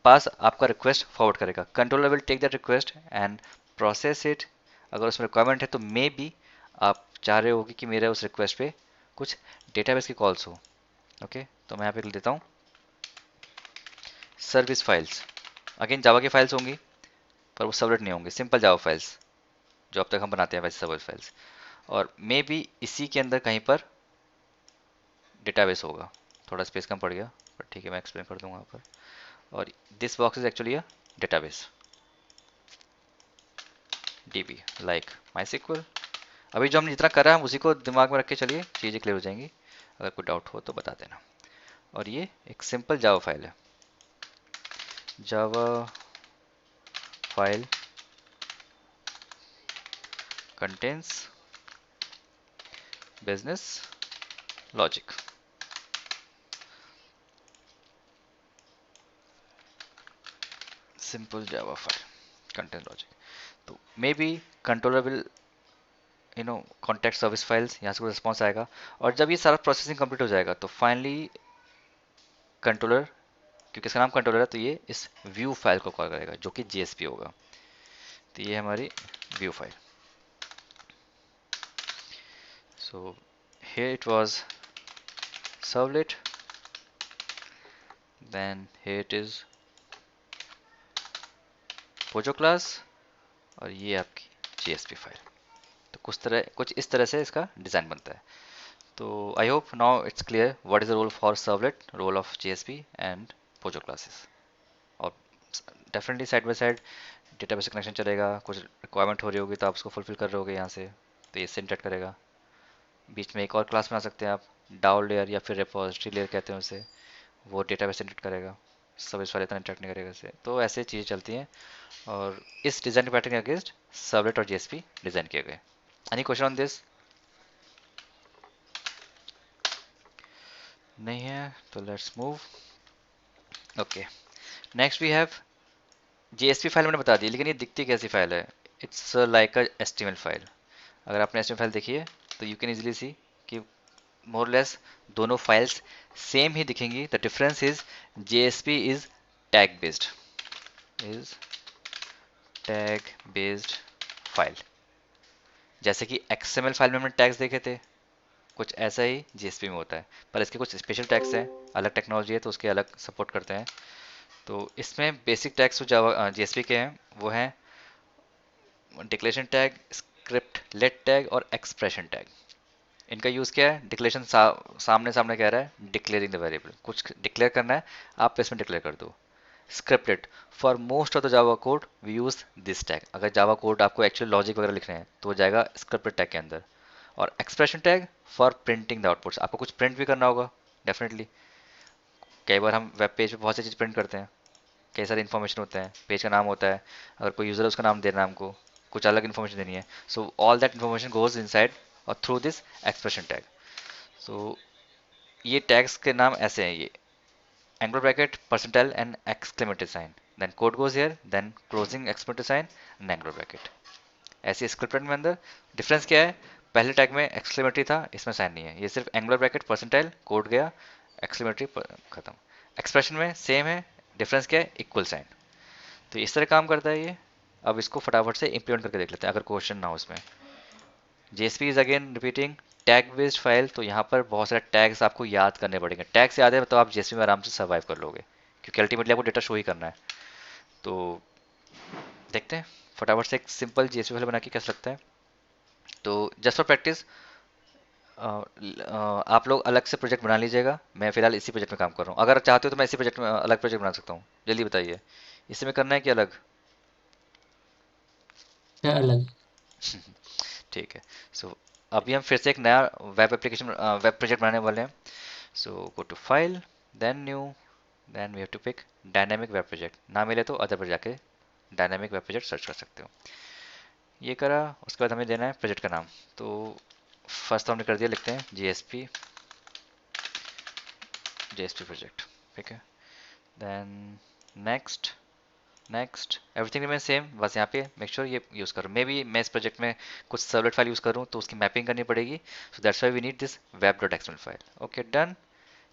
[SPEAKER 1] पास आपका रिक्वेस्ट फॉरवर्ड करेगा। Controller will take that request and process it. अगर उसमें रिक्वायरमेंट है तो मे बी आप चाह रहे होगी कि मेरे उस रिक्वेस्ट पे कुछ डेटाबेस की कॉल्स हो। ओके, तो मैं यहाँ पे लिख देता हूँ सर्विस फाइल्स। अगेन जावा की फाइल्स होंगी पर वो सर्वलेट नहीं होंगे, सिंपल जावा फाइल्स जो अब तक हम बनाते हैं वैसे सर्वलेट फाइल्स, और मे बी इसी के अंदर कहीं पर डेटाबेस होगा। थोड़ा स्पेस कम पड़ गया पर ठीक है, मैं एक्सप्लेन कर दूंगा यहाँ पर। और this box is actually a database, dB like MySQL. अभी जो हमने जितना करा है उसी को दिमाग में रख के चलिए, चीज़ें क्लियर हो जाएंगी। अगर कोई डाउट हो तो बता देना। और ये एक सिंपल जावा फाइल है, Java file contains business logic। simple java file contains logic। तो may be controller will contact service files, यहाँ से कोई रिस्पॉन्स आएगा, और जब ये सारा प्रोसेसिंग कंप्लीट हो जाएगा तो फाइनली कंट्रोलर, क्योंकि इसका नाम कंट्रोलर है, तो ये इस व्यू फाइल को कॉल करेगा जो कि जेएसपी होगा। तो ये हमारी view file. So here it was servlet, then here it is Pozzo class और ये आपकी JSP फाइल। तो कुछ इस तरह से इसका डिज़ाइन बनता है। तो I hope now it's clear what is the role for servlet, role of JSP and POJO classes. और definitely side by side database से कनेक्शन चलेगा, कुछ रिक्वायरमेंट हो रही होगी तो आप उसको फुलफिल कर रहे होगे यहाँ से, तो ये सिंटैक्ट करेगा। बीच में एक और क्लास बना सकते हैं आप, डाउ लेयर या फिर रिपोजिटरी लेयर कहते हैं उसे, वो डेटाबेस इंटरेक्ट करेगा, सर्विस वाले इतना इंटरेक्ट नहीं करेगा इससे। तो ऐसे चीज़ें चलती हैं और इस डिज़ाइन पैटर्न के अगेंस्ट सर्वलेट और JSP डिज़ाइन किए गए। Any question on this? नहीं है तो let's move. Okay, next we have JSP file. मैंने बता दी, लेकिन ये दिखती कैसी फाइल है? It's like a HTML file. अगर आपने HTML फाइल देखी है तो यू कैन इजीली सी कि मोर लेस दोनों फाइल्स सेम ही दिखेंगी। The difference is JSP is tag based, is tag based file. जैसे कि XML फाइल में हमने टैग्स देखे थे, कुछ ऐसा ही JSP में होता है, पर इसके कुछ स्पेशल टैग्स हैं, अलग टेक्नोलॉजी है तो उसके अलग सपोर्ट करते हैं। तो इसमें बेसिक टैग्स जो जावा JSP के हैं वो हैं declaration tag, scriptlet tag और एक्सप्रेशन टैग। इनका यूज़ क्या है? डिक्लेरेशन सामने सामने कह रहा है डिक्लेयरिंग द वेरिएबल, कुछ डिक्लेयर करना है, आप इसमें डिक्लेयर कर दो। Scripted, for most of the Java code we use this tag. अगर जावा कोड आपको एक्चुअल लॉजिक वगैरह लिखने हैं तो वो जाएगा स्क्रिप्टेड टैग के अंदर। और expression tag for printing the outputs, आपको कुछ प्रिंट भी करना होगा डेफिनेटली। कई बार हम वेब पेज पे बहुत सी चीज़ प्रिंट करते हैं, कई सारे इन्फॉर्मेशन होते हैं, पेज का नाम होता है, अगर कोई यूज़र है उसका नाम देना है हमको, कुछ अलग इन्फॉर्मेशन देनी है, so all that information goes inside और through this expression tag. So ये टैग्स के नाम ऐसे हैं, ये angle bracket, percentile and exclamatory sign, then code goes here, then closing exclamatory sign and angle bracket. ऐसे स्क्रिप्ट में अंदर डिफरेंस क्या है? पहले टैग में एक्सक्लेमेटरी था, इसमें साइन नहीं है, ये सिर्फ एंगुलर ब्रैकेट परसेंटाइल कोड गया, एक्सक्लेमेटरी खत्म। एक्सप्रेशन में सेम है, डिफरेंस क्या है? Equal sign. तो इस तरह काम करता है ये। अब इसको फटाफट से इंप्लीमेंट करके देख लेते हैं अगर क्वेश्चन ना हो इसमें। JSP is again repeating tag based file, तो यहाँ पर बहुत सारे टैग्स आपको याद करने पड़ेंगे। टैग्स याद है तो आप JSP में आराम से सर्वाइव कर लोगे, क्योंकि अल्टीमेटली आपको डेटा शो ही करना है। तो देखते हैं फटाफट से एक सिंपल JSP फाइल बना के कैसा लगता है। तो जस्ट फॉर प्रैक्टिस आप लोग अलग से प्रोजेक्ट बना लीजिएगा, मैं फिलहाल इसी प्रोजेक्ट में काम कर रहा हूँ। अगर चाहते हो तो मैं इसी प्रोजेक्ट में अलग प्रोजेक्ट बना सकता हूँ, जल्दी बताइए इसी में करना है कि अलग?
[SPEAKER 2] सर अलग।
[SPEAKER 1] ठीक है। सो अभी हम फिर से एक नया वेब एप्लीकेशन वेब प्रोजेक्ट बनाने वाले हैं। So go to file, then new, then we have to pick dynamic web project. ना मिले तो अदर पर जाके डायनामिक वेब प्रोजेक्ट सर्च कर सकते हो। ये करा, उसके बाद हमें देना है प्रोजेक्ट का नाम। तो फर्स्ट तो हमने कर दिया, लिखते हैं JSP प्रोजेक्ट, ठीक है। Then next, next, everything remain same, बस यहाँ पे मेक श्योर ये यूज़ करो। मे बी मैं इस प्रोजेक्ट में कुछ सर्वलेट फाइल यूज़ करूँ तो उसकी मैपिंग करनी पड़ेगी, so that's why we need this web.xml file. Okay done,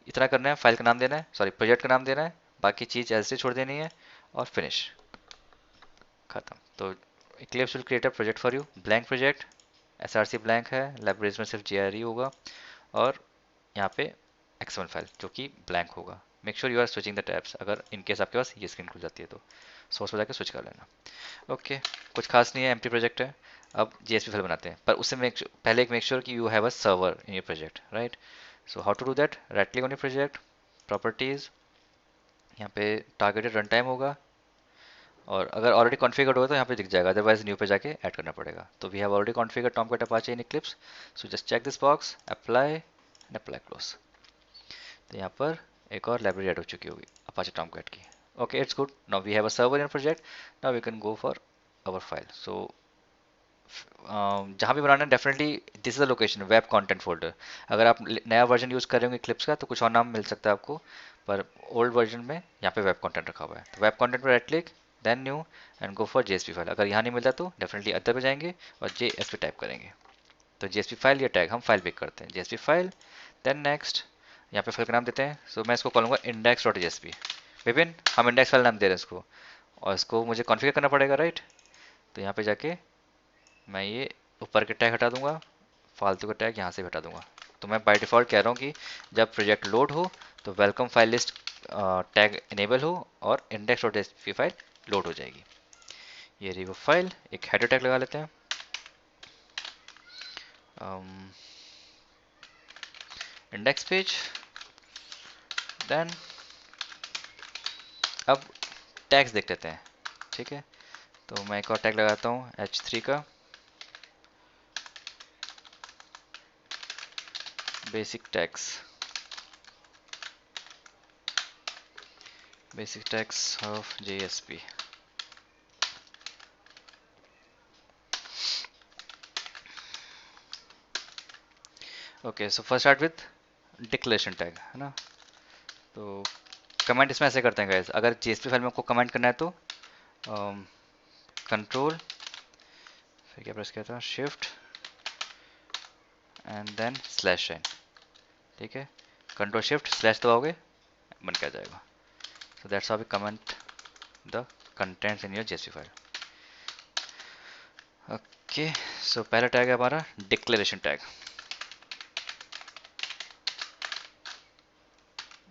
[SPEAKER 1] इतना करना है, फाइल का नाम देना है, सॉरी प्रोजेक्ट का नाम देना है, बाकी चीज़ ऐसे छोड़ देनी है और फिनिश, खत्म। तो Eclipse will create a project for you, blank project, src blank है, लाइब्रेरीज में सिर्फ JRE होगा और यहाँ पे XML फाइल जो कि ब्लैंक होगा। Make sure you are switching the tabs, अगर इनकेस आपके पास ये स्क्रीन खुल जाती है तो सोर्स पर जाकर स्विच कर लेना। ओके, कुछ खास नहीं है, एम्प्टी प्रोजेक्ट है। अब JSP फाइल बनाते हैं, पर उससे पहले एक मेक श्योर कि you have a server in your project, right. So how to do that? Right click on your project, properties, यहाँ पे टारगेटेड रन टाइम होगा, और अगर ऑलरेडी कॉन्फ़िगर्ड होगा तो यहाँ पे दिख जाएगा, अदरवाइज न्यू पे जाके ऐड करना पड़ेगा। तो we have already configured Tomcat Apache in Eclipse, so just check this box, apply and apply close. तो यहाँ पर एक और लाइब्रेरी ऐड हो चुकी होगी अपाचे टॉमकैट की। Okay, it's good, now we have a server in project, now we can go for our file. So जहाँ भी बनाना है definitely this is the location, web content folder. अगर आप नया वर्जन यूज़ कर रहे होंगे क्लिप्स का तो कुछ और नाम मिल सकता है आपको, पर ओल्ड वर्जन में यहाँ पे वेब कंटेंट रखा हुआ है। तो वेब कंटेंट पर right click, then new and go for JSP file. अगर यहाँ नहीं मिलता तो डेफिनेटली अदर पे जाएंगे और JSP टाइप करेंगे। तो JSP फाइल या टैग हम फाइल पिक करते हैं, JSP फाइल, देन नेक्स्ट, यहाँ पे फाइल का नाम देते हैं। सो मैं इसको कॉलूँगा index.jsp। विपिन, हम इंडेक्स फाइल नाम दे रहे हैं इसको, और इसको मुझे कॉन्फ़िगर करना पड़ेगा, राइट। तो यहाँ पे जाके मैं ये ऊपर के टैग हटा दूंगा, फालतू का टैग यहाँ से भी हटा दूंगा। तो मैं बाय डिफ़ॉल्ट कह रहा हूँ कि जब प्रोजेक्ट लोड हो तो welcome file list tag enable हो और index.jsp फाइल लोड हो जाएगी। ये रही वो फाइल, एक हेडर टैग लगा लेते हैं, इंडेक्स पेज। देन अब टैग्स देख लेते हैं, ठीक है। तो मैं एक और टैग लगाता हूँ h3 का, basic tags, basic tags of JSP। Okay, so first start with declaration tag, है ना। तो कमेंट इसमें ऐसे करते हैं गाइस, अगर JSP फाइल में आपको कमेंट करना है तो कंट्रोल, फिर क्या प्रेस किया था, shift and then slash n, ठीक है। कंट्रोल शिफ्ट स्लैश दबाओगे, बन के आ जाएगा। So that's how we comment the contents in your JSP file. Okay, so पहला टैग है हमारा डिक्लेरेशन टैग।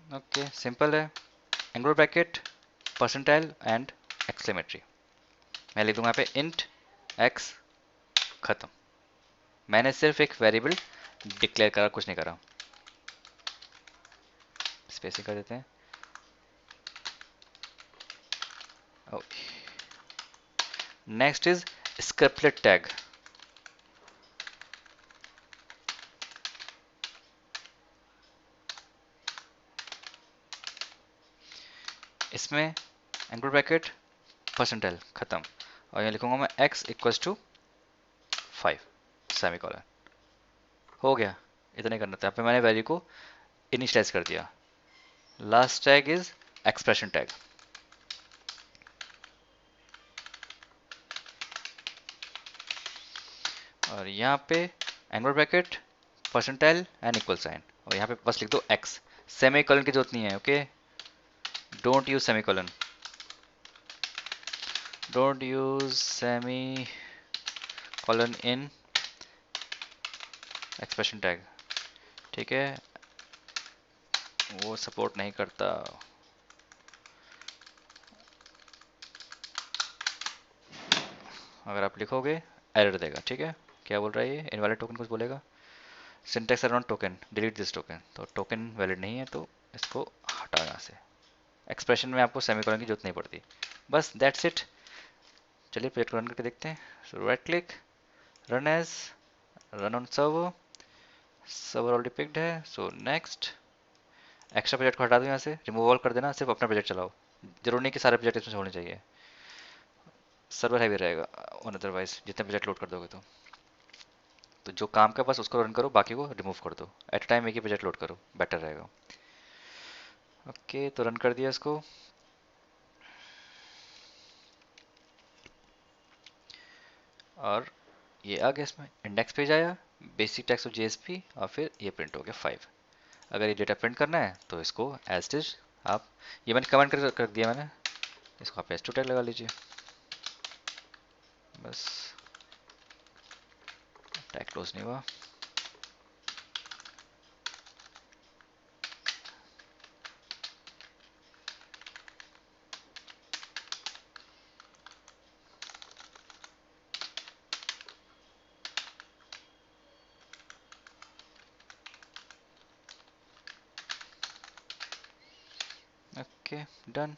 [SPEAKER 1] ओके, सिंपल है, angular bracket, percentile and exclamatory. मैं लिख दूंगा यहाँ पे इंट x, खत्म। मैंने सिर्फ एक वेरिएबल डिक्लेयर करा, कुछ नहीं करा। स्पेसिंग कर देते हैं। Okay, next is scriptlet tag. इसमें एंगल ब्रैकेट, परसेंटाइल, खत्म। और यहाँ लिखूंगा मैं x equals to 5, semicolon. हो गया, इतना ही करना था। यहाँ पे मैंने वैल्यू को इनिशियलाइज कर दिया। Last tag is expression tag. और यहाँ पे angle bracket, percentile and equal sign, और यहाँ पे बस लिख दो x। सेमी कॉलन की जरूरत नहीं है, okay. Don't use semi colon, don't use semi colon in expression tag, ठीक है, वो सपोर्ट नहीं करता। अगर आप लिखोगे एरर देगा, ठीक है। क्या बोल रहा है ये, इनवैलिड टोकन कुछ बोलेगा। Syntax around token, delete this token, तो टोकन वैलिड नहीं है तो इसको हटा यहाँ से। एक्सप्रेशन में आपको सेमीकोलन की जरूरत नहीं पड़ती, बस दैट्स इट। चलिए प्रोजेक्ट रन करके देखते हैं। So right click, run as, run on server, server already picked है। सो नेक्स्ट, एक्स्ट्रा प्रोजेक्ट को हटा दो यहाँ से, रिमूव ऑल कर देना, सिर्फ अपना प्रोजेक्ट चलाओ। जरूर नहीं कि सारे प्रोजेक्ट इसमें होने चाहिए, सर्वर हैवी रहेगा अदरवाइज जितने प्रोजेक्ट लोड कर दोगे तो जो काम का बस उसको रन करो, बाकी को रिमूव कर दो। एट अ टाइम एक ही प्रोजेक्ट लोड करो, बेटर रहेगा। ओके, तो रन कर दिया इसको। और ये आ गया, इसमें इंडेक्स पेज आया, बेसिक टेक्स्ट ऑफ JSP, और फिर ये प्रिंट हो गया 5। अगर ये डेटा प्रिंट करना है तो इसको एज इट इज आप, ये मैंने कमेंट कर दिया मैंने, इसको आप S2 टैग लगा लीजिए, बस। टैग क्लोज नहीं हुआ। Okay, done.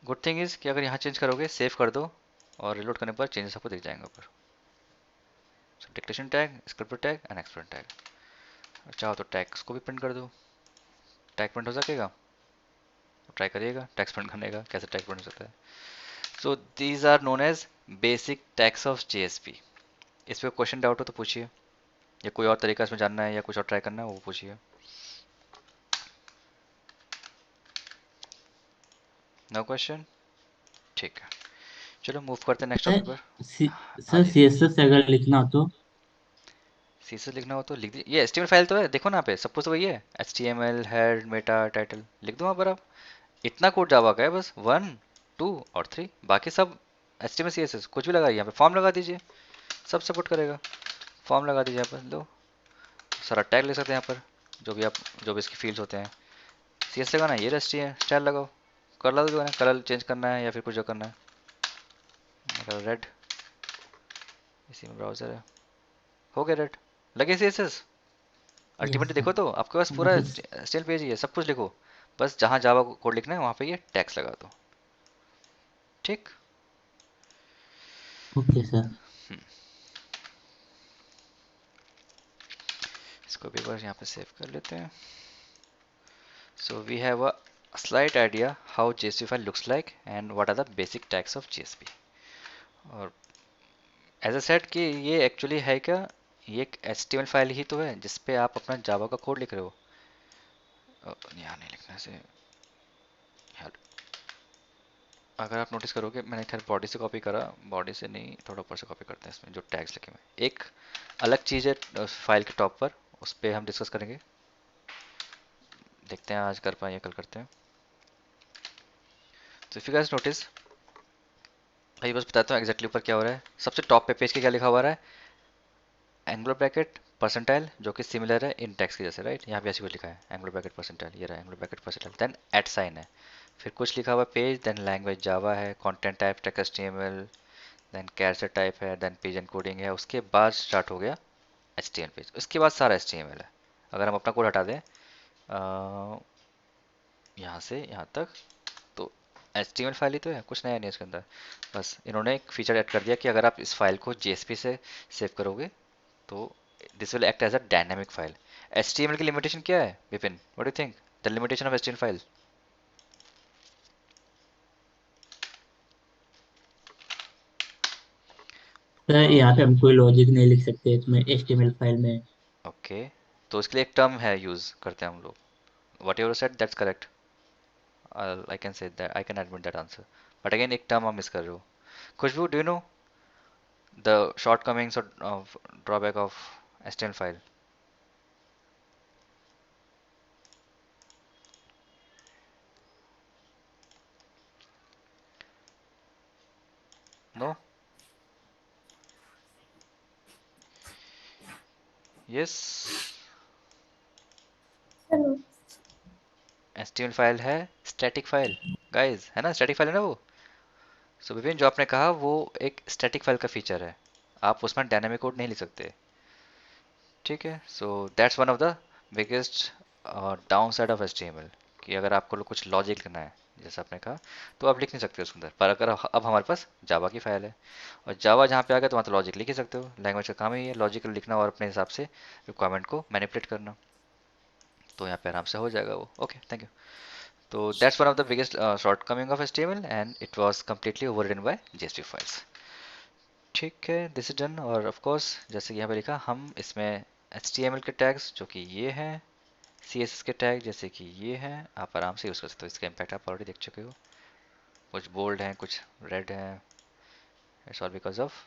[SPEAKER 1] Good thing is कि अगर यहाँ चेंज करोगे, सेव कर दो और रिलोड करने पर चेंजेस आपको दिख जाएंगे ऊपर। So declaration tag, script tag and expression tag. चाहो तो टैग्स को भी प्रिंट कर दो, टैग प्रिंट हो सकेगा तो ट्राई करिएगा टैग्स प्रिंट करने का, कैसे टैग प्रिंट हो सकता है। So these are known as basic tags of JSP। इस पर क्वेश्चन डाउट हो तो पूछिए, या कोई और तरीका इसमें जानना है या कुछ और ट्राई करना है वो पूछिए। नो क्वेश्चन, ठीक है। चलो मूव करते हैं नेक्स्ट टॉपिक पर। हाँ
[SPEAKER 2] सर
[SPEAKER 1] जी,
[SPEAKER 2] CSS अगर लिखना हो तो?
[SPEAKER 1] CSS लिखना हो तो लिख दीजिए। ये HTML फाइल तो है, देखो ना यहाँ पे सब कुछ तो वही है, HTML, हेड, मेटा, टाइटल, लिख दो वहाँ पर आप। इतना कोड जावा का है, बस 1, 2 और 3, बाकी सब HTML CSS कुछ भी लगाइए। यहाँ पे फॉर्म लगा दीजिए, सब सपोर्ट करेगा। फॉर्म लगा दीजिए यहाँ पर, लो सारा टैग ले सकते हैं यहाँ पर, जो भी इसके फील्ड्स होते हैं। CSS लगाना है, ये रस्टी है, स्टाइल लगाओ, कलर जो है ना, कलर चेंज करना है या फिर कुछ जो करना है करो रेड, इसी में ब्राउजर है, हो गया रेड, लगे CSS।
[SPEAKER 2] यस
[SPEAKER 1] अल्टीमेटली देखो
[SPEAKER 2] सर।
[SPEAKER 1] तो आपके पास पूरा
[SPEAKER 2] मतलब
[SPEAKER 1] स्टाइल पेज ही है, सब कुछ लिखो, बस जहाँ जावा कोड लिखना है वहाँ पे ये टैग्स लगा दो। ठीक।
[SPEAKER 2] Okay sir.
[SPEAKER 1] इसको भी बस यहाँ पे सेव कर लेते हैं। So we have a slight idea how JSP file looks like and what are the basic tags of JSP. और एज अ सेट कि ये एक्चुअली है क्या, ये एक HTML फाइल ही तो है जिसपे आप अपना जावा का कोड लिख रहे हो। यहाँ नहीं लिखने से यार, अगर आप नोटिस करोगे मैंने खैर बॉडी से कॉपी करा, बॉडी से नहीं, थोड़ा ऊपर से कॉपी करते हैं, इसमें जो टैग्स लिखे हुए एक अलग चीज़ है फाइल के टॉप पर, उस पर हम डिस्कस करेंगे, देखते हैं आज कर पाए या कल करते हैं। तो इफ यू गाइस नोटिस, भाई बस बताता हूँ एग्जैक्टली ऊपर क्या हो रहा है। सबसे टॉप पे पेज के क्या लिखा हुआ है, एंगुलर ब्रैकेट परसेंटाइल, जो कि सिमिलर है इन टेक्स्ट के जैसे, राइट। यहाँ भी ऐसी कुछ लिखा है एंगुलर ब्रैकेट परसेंटाइल, ये रहा angular bracket percentile, then at sign है, फिर कुछ लिखा हुआ पेज, देन लैंग्वेज जावा है, content type text HTML, then character type है, देन पेज एनकोडिंग है, उसके बाद स्टार्ट हो गया HTML पेज, उसके बाद सारा HTML है। अगर हम अपना कोड हटा दें यहाँ से यहाँ तक, तो HTML फाइल ही तो है, कुछ नया नहीं है इसके अंदर। बस इन्होंने एक फीचर ऐड कर दिया कि अगर आप इस फाइल को JSP से सेव करोगे तो this will act as a dynamic file. HTML की लिमिटेशन क्या है Vipin, what do you think the limitation of HTML file?
[SPEAKER 2] Sir यहाँ पे हम कोई लॉजिक नहीं लिख सकते इसमें HTML फाइल में।
[SPEAKER 1] ओके, तो इसके लिए एक टर्म है यूज करते हैं हम लोग, whatever said that's correct, I can say that, I can admit that answer, but again एक टर्म आप मिस कर रहे हो। Khushboo, do you know the shortcomings of drawback of HTML file? No? Yes.
[SPEAKER 3] चलो।
[SPEAKER 1] HTML फाइल है static file guys, है ना, static file है ना वो। सो विपिन जो आपने कहा वो एक स्टैटिक फाइल का फीचर है, आप उसमें डायनामिक कोड नहीं लिख सकते। ठीक है, so that's one of the biggest down side of HTML, कि अगर आपको कुछ लॉजिक लिखना है जैसे आपने कहा तो आप लिख नहीं सकते उसके अंदर, पर अगर अब हमारे पास जावा की फाइल है और जावा जहाँ पे आ गया तो वहाँ तो लॉजिक लिख ही सकते हो, लैंग्वेज का काम ही है लॉजिकल लिखना और अपने हिसाब से रिक्वायरमेंट को मैनिपुलेट करना, तो यहाँ पे आराम से हो जाएगा वो। Okay, thank you. तो that's one of the biggest shortcoming of HTML and it was completely overridden by JSP files। ठीक है, दिस इज डन। और ऑफ कोर्स जैसे कि यहाँ पे लिखा, हम इसमें HTML के टैग्स जो कि ये हैं, CSS के टैग जैसे कि ये हैं, आप आराम से यूज़ कर सकते हो। इसका इम्पैक्ट आप ऑलरेडी देख चुके हो, कुछ बोल्ड हैं कुछ रेड हैं, it's all because of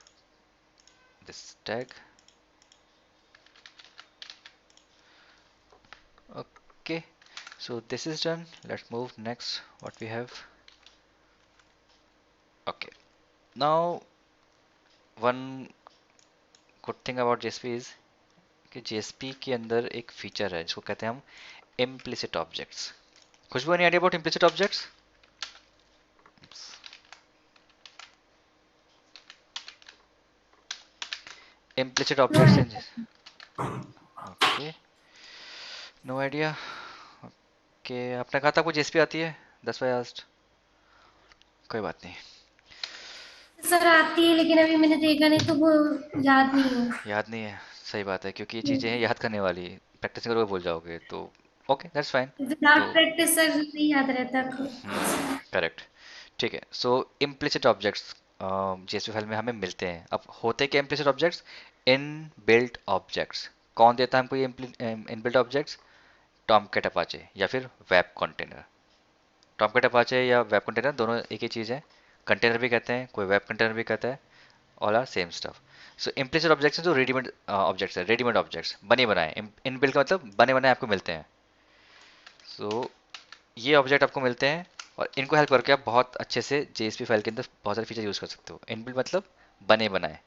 [SPEAKER 1] this tag. Okay, so this is done, let's move next what we have। okay, now one good thing about JSP is कि JSP के अंदर एक फीचर है जिसको कहते हैं हम implicit objects। Khushboo, any idea about implicit objects? implicit
[SPEAKER 3] no
[SPEAKER 1] objects in
[SPEAKER 3] idea.
[SPEAKER 1] okay, no idea। कि आपने कहा था आपको JSP आती है, that's why I asked। कोई बात नहीं,
[SPEAKER 3] सर आती है लेकिन अभी मैंने देखा नहीं तो वो याद नहीं है।
[SPEAKER 1] याद नहीं है, सही बात है, क्योंकि ये चीज़ें हैं याद करने वाली, प्रैक्टिस करोगे भूल जाओगे, तो ओके दैट्स फाइन।
[SPEAKER 3] विदाउट
[SPEAKER 1] तो
[SPEAKER 3] प्रैक्टिस सर नहीं याद रहता
[SPEAKER 1] करेक्ट, ठीक है। सो इम्प्लिसिट ऑब्जेक्ट्स JSP फाइल में हमें मिलते हैं। अब होते क्या implicit objects? In built objects. कौन देता है हमको ये in built objects? Tomcat Apache या फिर वेब कंटेनर। टॉमकैट अपाचे या वेब कंटेनर दोनों एक ही चीज़ है, कंटेनर भी कहते हैं, कोई वेब कंटेनर भी कहता है, all are same stuff. So implicit objects जो रेडीमेड ऑब्जेक्ट्स है, रेडीमेड ऑब्जेक्ट्स बने बनाए, इन बिल्ट का मतलब बने बनाए आपको मिलते हैं। सो ये ऑब्जेक्ट आपको मिलते हैं और इनको हेल्प करके आप बहुत अच्छे से JSP फाइल के अंदर बहुत सारे फीचर यूज कर सकते हो। इनबिल्ट मतलब बने बनाए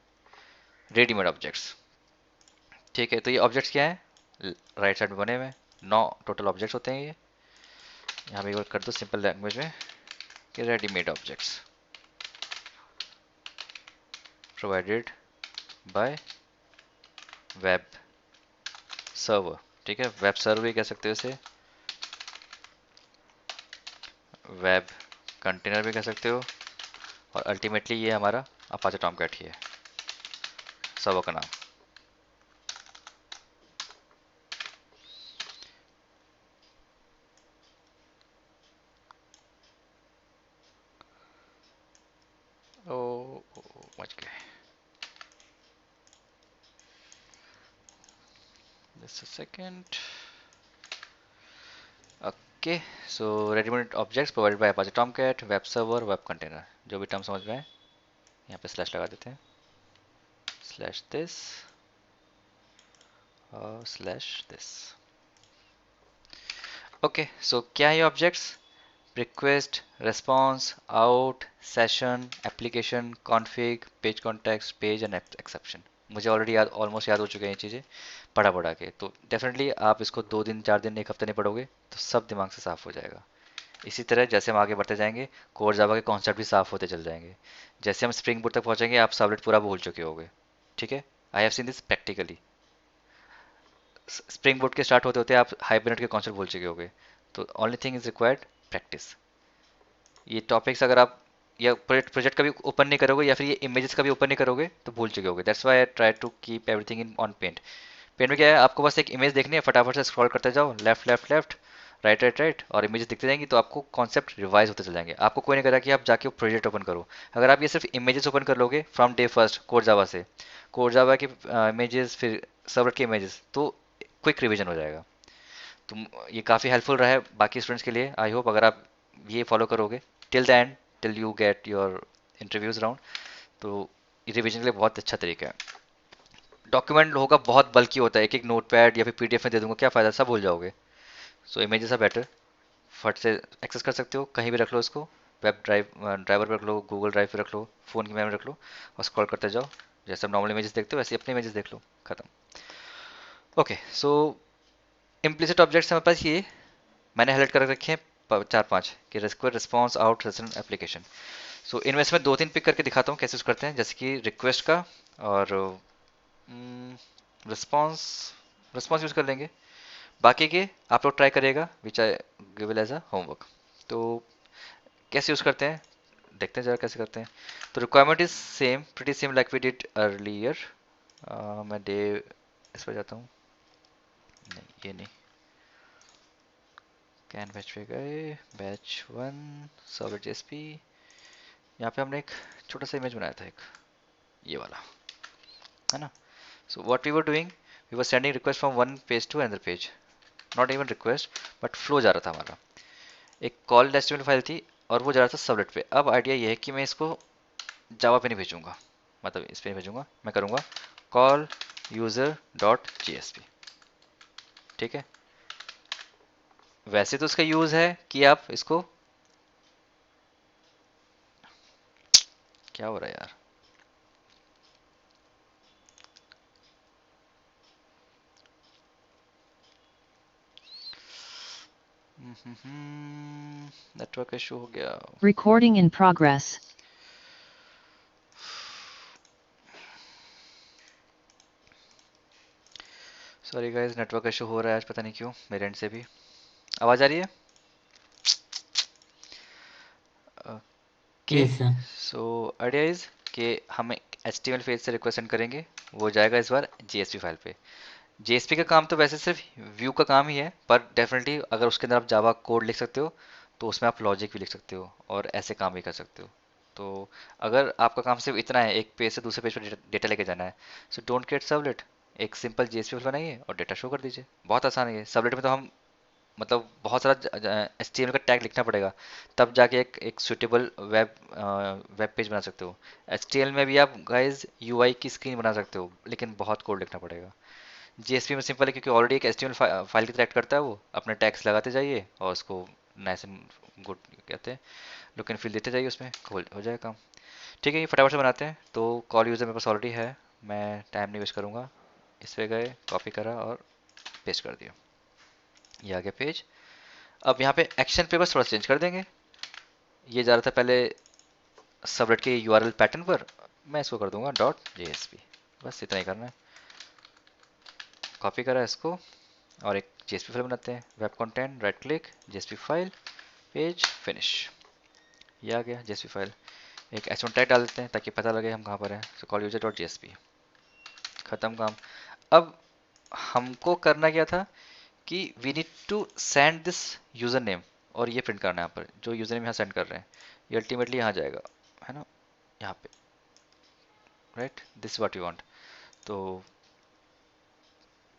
[SPEAKER 1] रेडीमेड ऑब्जेक्ट्स। ठीक है, तो ये ऑब्जेक्ट्स क्या है, राइट साइड में बने हुए 9 टोटल ऑब्जेक्ट्स होते हैं। ये यहाँ पे एक बार कर दो सिंपल लैंग्वेज में कि readymade objects. Provided by web server. ठीक है, वेब सर्वर भी कह सकते हो इसे, वेब कंटेनर भी कह सकते हो, और अल्टीमेटली ये हमारा अपाचे टॉमकैट ही है सर्वर का नाम। ओ, मच गए। Just a second. Okay, so ready-made objects provided by Apache Tomcat, web server, web container, जो भी टर्म समझ में आए यहाँ पे स्लैश लगा देते हैं, स्लैश दिस और स्लैश दिस। ओके, सो क्या है ये objects? Request, response, out, session, application, config, page context, page and exception. मुझे ऑलरेडी याद, ऑलमोस्ट याद हो चुके हैं ये चीज़ें पढ़ा के, तो डेफिनेटली आप इसको 2 दिन 4 दिन 1 हफ्ते नहीं पढ़ोगे तो सब दिमाग से साफ हो जाएगा। इसी तरह जैसे हम आगे बढ़ते जाएंगे कोर जावा के कॉन्सेप्ट भी साफ होते चल जाएंगे। जैसे हम स्प्रिंग बूट तक पहुंचेंगे आप सर्वलेट पूरा भूल चुके होगे। ठीक है, I have seen this practically. Spring boot के स्टार्ट होते होते आप हाइबरनेट के कॉन्सेप्ट भूल चुके होगे। तो only thing is required practice. ये टॉपिक्स अगर आप या प्रोजेक्ट का भी ओपन नहीं करोगे या फिर ये इमेजेस का भी ओपन नहीं करोगे तो भूल चुके होगे। That's why I try to keep everything in on paint. Paint में क्या है, आपको बस एक इमेज देखनी है, फटाफट से स्क्रॉल करते जाओ, left left left, right right right, और इमेजेस दिखती जाएंगी तो आपको कॉन्सेप्ट रिवाइज होते चल जाएंगे। आपको कोई नहीं कह रहा कि आप जाके प्रोजेक्ट ओपन करो। अगर आप ये सिर्फ इमेजेस ओपन कर लोगे from day first core Java से, कोर जावा के इमेजेस फिर सर्वलेट के इमेजेस, तो क्विक रिवीजन हो जाएगा। तो ये काफ़ी हेल्पफुल रहा है बाकी स्टूडेंट्स के लिए। आई होप अगर आप ये फॉलो करोगे till the end, till you get your interviews round, तो रिवीजन के लिए बहुत अच्छा तरीका है। डॉक्यूमेंट होगा बहुत बल्कि होता है, एक एक नोटपैड या फिर पीडीएफ में दे दूंगा, क्या फ़ायदा, सब भूल जाओगे। सो इमेजेस आर बेटर, फट से एक्सेस कर सकते हो, कहीं भी रख लो इसको, वेब ड्राइवर पर रख लो, गूगल ड्राइव पे रख लो, फ़ोन की मेमोरी में रख लो और स्क्रॉल करते जाओ। जैसे आप नॉर्मल इमेजेस देखते हो वैसे अपने इमेजेस देख लो, खत्म। ओके, सो इम्प्लिसिट ऑब्जेक्ट्स हमारे पास ये मैंने हाईलाइट कर रखे हैं 4-5 कि request, response, out, session, application. So इनमें से मैं 2-3 पिक करके दिखाता हूँ कैसे यूज करते हैं, जैसे कि रिक्वेस्ट का और रिस्पॉन्स। रिस्पॉन्स यूज कर लेंगे, बाकी के आप लोग ट्राई करिएगा, which I give as a homework. तो कैसे यूज करते हैं देखते हैं जरा कैसे करते हैं। तो requirement is same, pretty same like we did earlier. मैं डे इस पर जाता हूँ, नहीं ये नहीं, कैन बैच पे गए, बैच 1 सर्वर जेएसपी। यहाँ पे हमने एक छोटा सा इमेज बनाया था, एक ये वाला है ना। So what we were doing, we were sending request from one page to another page, not even request but flow जा रहा था हमारा। एक कॉल एचटीएमएल फाइल थी और वो जा रहा था सर्वलेट पे। अब आइडिया ये है कि मैं इसको जावा पे नहीं भेजूंगा, मतलब इस पे नहीं भेजूंगा, मैं करूंगा कॉल यूजर डॉट जेएसपी। ठीक है, वैसे तो इसका यूज है कि आप इसको, क्या हो रहा है यार, नेटवर्क इशू हो गया।
[SPEAKER 5] Recording in progress.
[SPEAKER 1] Sorry guys, network issue हो रहा है आज, पता नहीं क्यों, मेरे एंड से भी। आवाज आ रही है? Okay,
[SPEAKER 2] yes sir.
[SPEAKER 1] So idea is कि हम HTML पेज से रिक्वेस्ट सेंड करेंगे, वो जाएगा इस बार JSP फाइल पे। JSP का काम तो वैसे सिर्फ व्यू का काम ही है, पर डेफिनेटली अगर उसके अंदर आप जावा कोड लिख सकते हो तो उसमें आप लॉजिक भी लिख सकते हो और ऐसे काम भी कर सकते हो। तो अगर आपका काम सिर्फ इतना है, एक पेज से दूसरे पेज पर डेटा लेके जाना है, सो डोंट क्रिएट सर्वलेट, एक सिंपल JSP फाइल बनाइए और डेटा शो कर दीजिए। बहुत आसान है ये। सर्वलेट में तो हम मतलब बहुत सारा HTML का टैग लिखना पड़ेगा, तब जाके एक सुटेबल वेब पेज बना सकते हो। HTML में भी आप गाइज UI की स्क्रीन बना सकते हो, लेकिन बहुत कोड लिखना पड़ेगा। JSP में सिंपल है क्योंकि ऑलरेडी एक HTML फाइल की तरह एक्ट करता है, वो अपने टैग्स लगाते जाइए और उसको नाइस एंड गुड कहते हैं लुक एंड फील देते जाइए, उसमें हो जाएगा काम। ठीक है, ये फटाफट से बनाते हैं। तो कॉल यूज़र मेरे पास ऑलरेडी है, मैं टाइम नहीं वेस्ट करूँगा, इस पे गए, कॉपी करा और पेस्ट कर दिया, ये आ गया पेज। अब यहाँ पे एक्शन पे बस थोड़ा चेंज कर देंगे। ये जा रहा था पहले सबरेट के URL पैटर्न पर, मैं इसको कर दूंगा .jsp, बस इतना ही करना है। कॉपी करा इसको और एक JSP फाइल बनाते हैं। Web content, right click, JSP file, page, finish. ये आ गया JSP फाइल। एक h1 टैग डाल देते हैं ताकि पता लगे हम कहाँ पर हैं। So call user dot JSP, खत्म काम। अब हमको करना क्या था कि we need to send this user name, और ये प्रिंट करना है यहाँ पर जो यूजर नेम यहाँ सेंड कर रहे हैं, ये अल्टीमेटली यहाँ जाएगा, है ना, यहाँ पे, right, this what you want. तो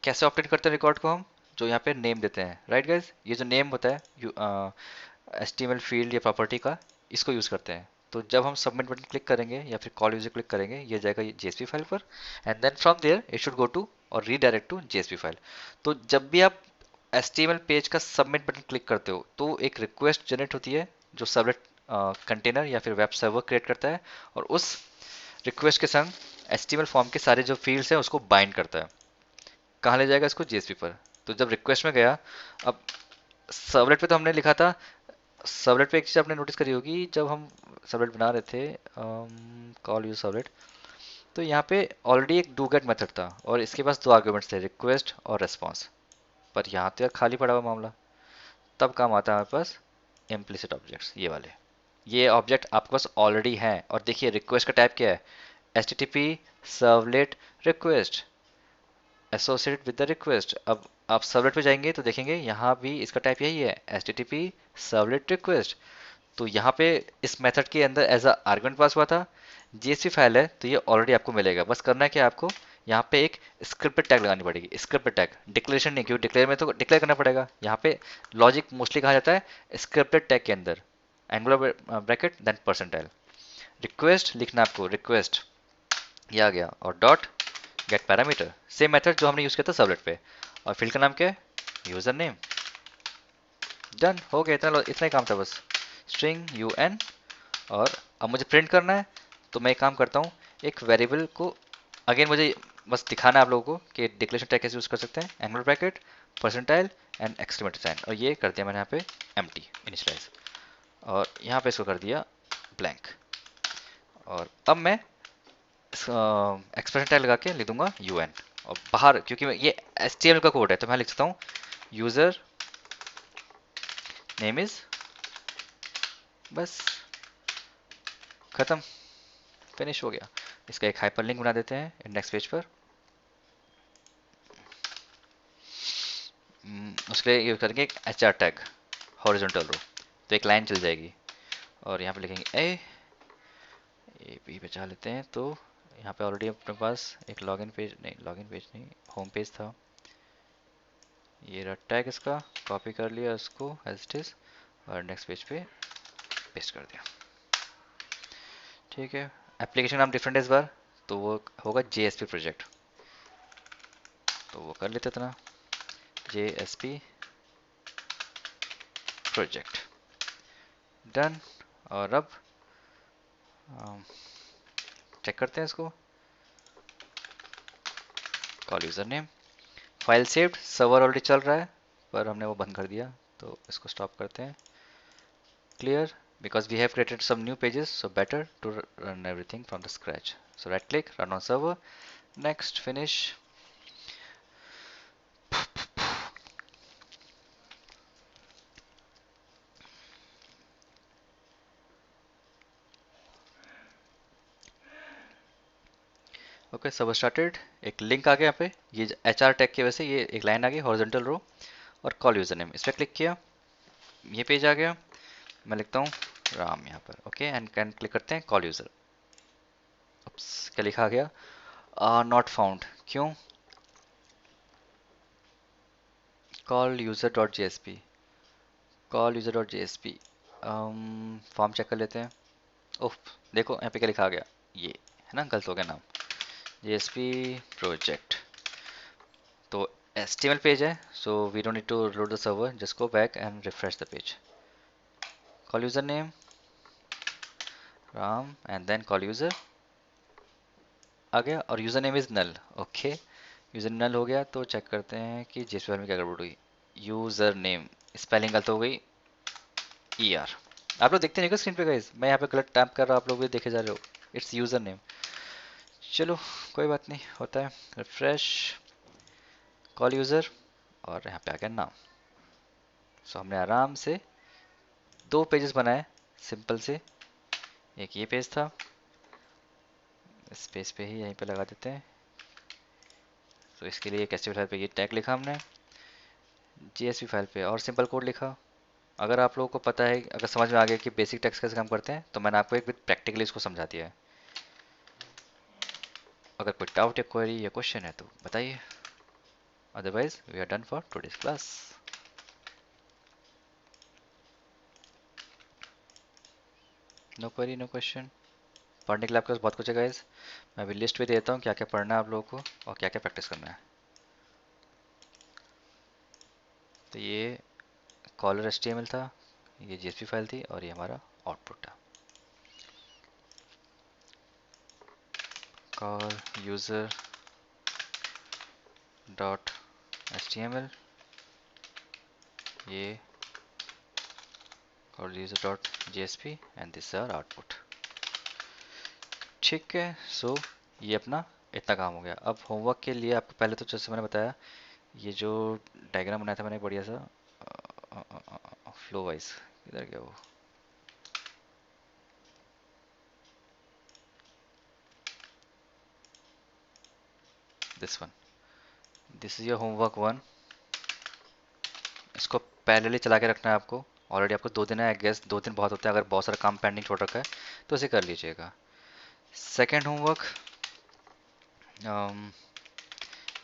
[SPEAKER 1] कैसे ऑप्टेट करते हैं रिकॉर्ड को हम, जो यहाँ पे नेम देते हैं, राइट गाइज, ये जो नेम होता है HTML फील्ड या प्रॉपर्टी का, इसको यूज करते हैं। तो जब हम सबमिट बटन क्लिक करेंगे या फिर कॉल यूजर क्लिक करेंगे, ये जाएगा ये JSP फाइल पर, and then from there it should go to और रीडायरेक्ट टू JSP फाइल। तो जब भी आप HTML पेज का सबमिट बटन क्लिक करते हो तो एक रिक्वेस्ट जनरेट होती है जो सर्वलेट कंटेनर या फिर वेब सर्वर क्रिएट करता है, और उस रिक्वेस्ट के संग HTML फॉर्म के सारे जो फील्ड्स हैं उसको बाइंड करता है। कहाँ ले जाएगा इसको, JSP पर। तो जब रिक्वेस्ट में गया, अब सर्वलेट पे तो हमने लिखा था, सर्वलेट पे एक चीज़ आपने नोटिस करी होगी, जब हम सर्वलेट बना रहे थे, कॉल यूज सर्वलेट, तो यहाँ पे ऑलरेडी एक डू गेट मेथड था और इसके पास दो आर्ग्यूमेंट्स थे, रिक्वेस्ट और रेस्पॉन्स। पर यहाँ तो यार खाली पड़ा हुआ मामला, तब काम आता है हमारे पास इम्प्लिसिट ऑब्जेक्ट्स, ये वाले। ये ऑब्जेक्ट आपके पास ऑलरेडी हैं, और देखिए रिक्वेस्ट का टाइप क्या है, HTTP servlet request associated with the request. अब आप सर्वलेट पे जाएंगे तो देखेंगे यहाँ भी इसका टाइप यही है, HTTP सर्वलेट रिक्वेस्ट। तो यहाँ पे इस मेथड के अंदर एज अ आर्गुमेंट पास हुआ था, JSP फाइल है तो ये ऑलरेडी आपको मिलेगा। बस करना है कि आपको यहाँ पे एक स्क्रिप्टेड टैग लगानी पड़ेगी, स्क्रिप्टेड टैग, डिक्लेरेशन नहीं, क्योंकि डिक्लेयर में तो डिक्लेयर करना पड़ेगा। यहाँ पे लॉजिक मोस्टली कहा जाता है स्क्रिप्टेड टैग के अंदर, angular bracket then percentile, request लिखना आपको, रिक्वेस्ट, ये आ गया, और dot get parameter, same method जो हमने यूज किया था सर्वलेट पे, और फील्ड का नाम क्या है, यूजर नेम। डन हो गया, इतना ही काम था बस, स्ट्रिंग UN। और अब मुझे प्रिंट करना है तो मैं एक काम करता हूँ, एक वेरिएबल को, अगेन मुझे बस दिखाना है आप लोगों को कि डिक्लेरेशन टैग कैसे यूज कर सकते हैं, angular bracket, percentile and exclamatory sign, और ये कर दिया मैंने यहाँ पे एम्प्टी इनिशियलाइज, और यहाँ पे इसको कर दिया ब्लैंक। और अब मैं एक्सप्रेशन टैग लगा के लिख दूंगा UN, और बाहर क्योंकि ये HTML का कोड है तो मैं लिख सकता हूँ यूजर नेम इज, बस खत्म, फिनिश हो गया। इसका एक हाइपरलिंक बना देते हैं इंडेक्स पेज पर। उसके लिए यूज करेंगे एक HR टैग हॉरिजॉन्टल रो, तो एक लाइन चल जाएगी, और यहाँ पे लिखेंगे ए बी बचा लेते हैं। तो यहाँ पे ऑलरेडी अपने पास एक लॉगिन पेज नहीं, होम पेज था, ये रहा टैग, इसका कॉपी कर लिया इसको एज इट इज और नेक्स्ट पेज पे पेस्ट कर दिया। ठीक है, एप्लीकेशन नाम डिफरेंट है इस बार, तो वो होगा JSP प्रोजेक्ट, तो वो कर लेते इतना, JSP प्रोजेक्ट, डन। और अब चेक करते हैं इसको, call user name, file saved, server already चल रहा है पर हमने वो बंद कर दिया, तो इसको स्टॉप करते हैं, clear, because we have created some new pages, so better to run everything from the scratch. So right click, run on server, next, finish. Okay, server started, एक लिंक आ गया यहाँ पे, ये HR टैग की वजह से ये एक लाइन आ गई हॉरिजॉन्टल रो, और कॉल यूजर नेम, इस पर क्लिक किया, ये पेज आ गया, मैं लिखता हूँ राम यहाँ पर, ओके, एंड कैन क्लिक करते हैं कॉल यूजर। क्या लिखा आ गया, नॉट फाउंड, क्यों, call user dot JSP, call user dot JSP, form check कर लेते हैं, ओह देखो यहाँ पे क्या लिखा आ गया, ये है ना, गलत हो गया नाम, JSP प्रोजेक्ट। तो HTML पेज है, so we don't need to load the server, just go back and refresh the page, call user name Ram and then call user आ गया, और user name is null, okay, user null हो गया। तो check करते हैं कि JSP फाइल में क्या गड़बड़ हुई, यूजर नेम स्पेलिंग गलत हो गई, ER, आप लोग देखते नहीं स्क्रीन पे गाइस, मैं यहाँ पे गलत टाइप कर रहा हूँ, आप लोग भी देखे जा रहे हो, इट्स यूजर नेम, चलो कोई बात नहीं, होता है। रिफ्रेश, कॉल यूज़र, और यहाँ पे आ गया नाम। सो हमने आराम से 2 पेजेस बनाए सिंपल से। एक ये पेज था, इस पेज पे ही यहीं पे लगा देते हैं। तो इसके लिए एक एचटीएमएल फाइल पे ये टैग लिखा हमने, जेएसपी फाइल पे और सिंपल कोड लिखा। अगर आप लोगों को पता है, अगर समझ में आ गया कि बेसिक टैग्स कैसे काम करते हैं, तो मैंने आपको एक विद प्रैक्टिकली इसको समझा दिया है। अगर कोई डाउट या क्वेरी या क्वेश्चन है तो बताइए, otherwise we are done for today's class. No query, no question. पढ़ने के लिए आपके पास बहुत कुछ है गाइस। मैं अभी लिस्ट भी देता हूँ क्या क्या पढ़ना है आप लोगों को और क्या क्या प्रैक्टिस करना है। तो ये कॉलर एचटीएमएल था, ये जेएसपी फाइल थी, और ये हमारा आउटपुट था। कॉल यूजर डॉट एचटीएमएल, ये call user dot JSP, and this are output. ठीक है, सो ये अपना इतना काम हो गया। अब होमवर्क के लिए आपको पहले तो जैसे मैंने बताया, ये जो डायग्राम बनाया था मैंने बढ़िया सा फ्लो वाइज, किधर गया वो, this one, this is your homework 1। इसको पैरेलली चला के रखना है आपको। ऑलरेडी आपको 2 दिन है, आई गेस 2 दिन बहुत होता है। अगर बहुत सारा काम पेंडिंग छोड़ रखा है तो इसे कर लीजिएगा। Second homework,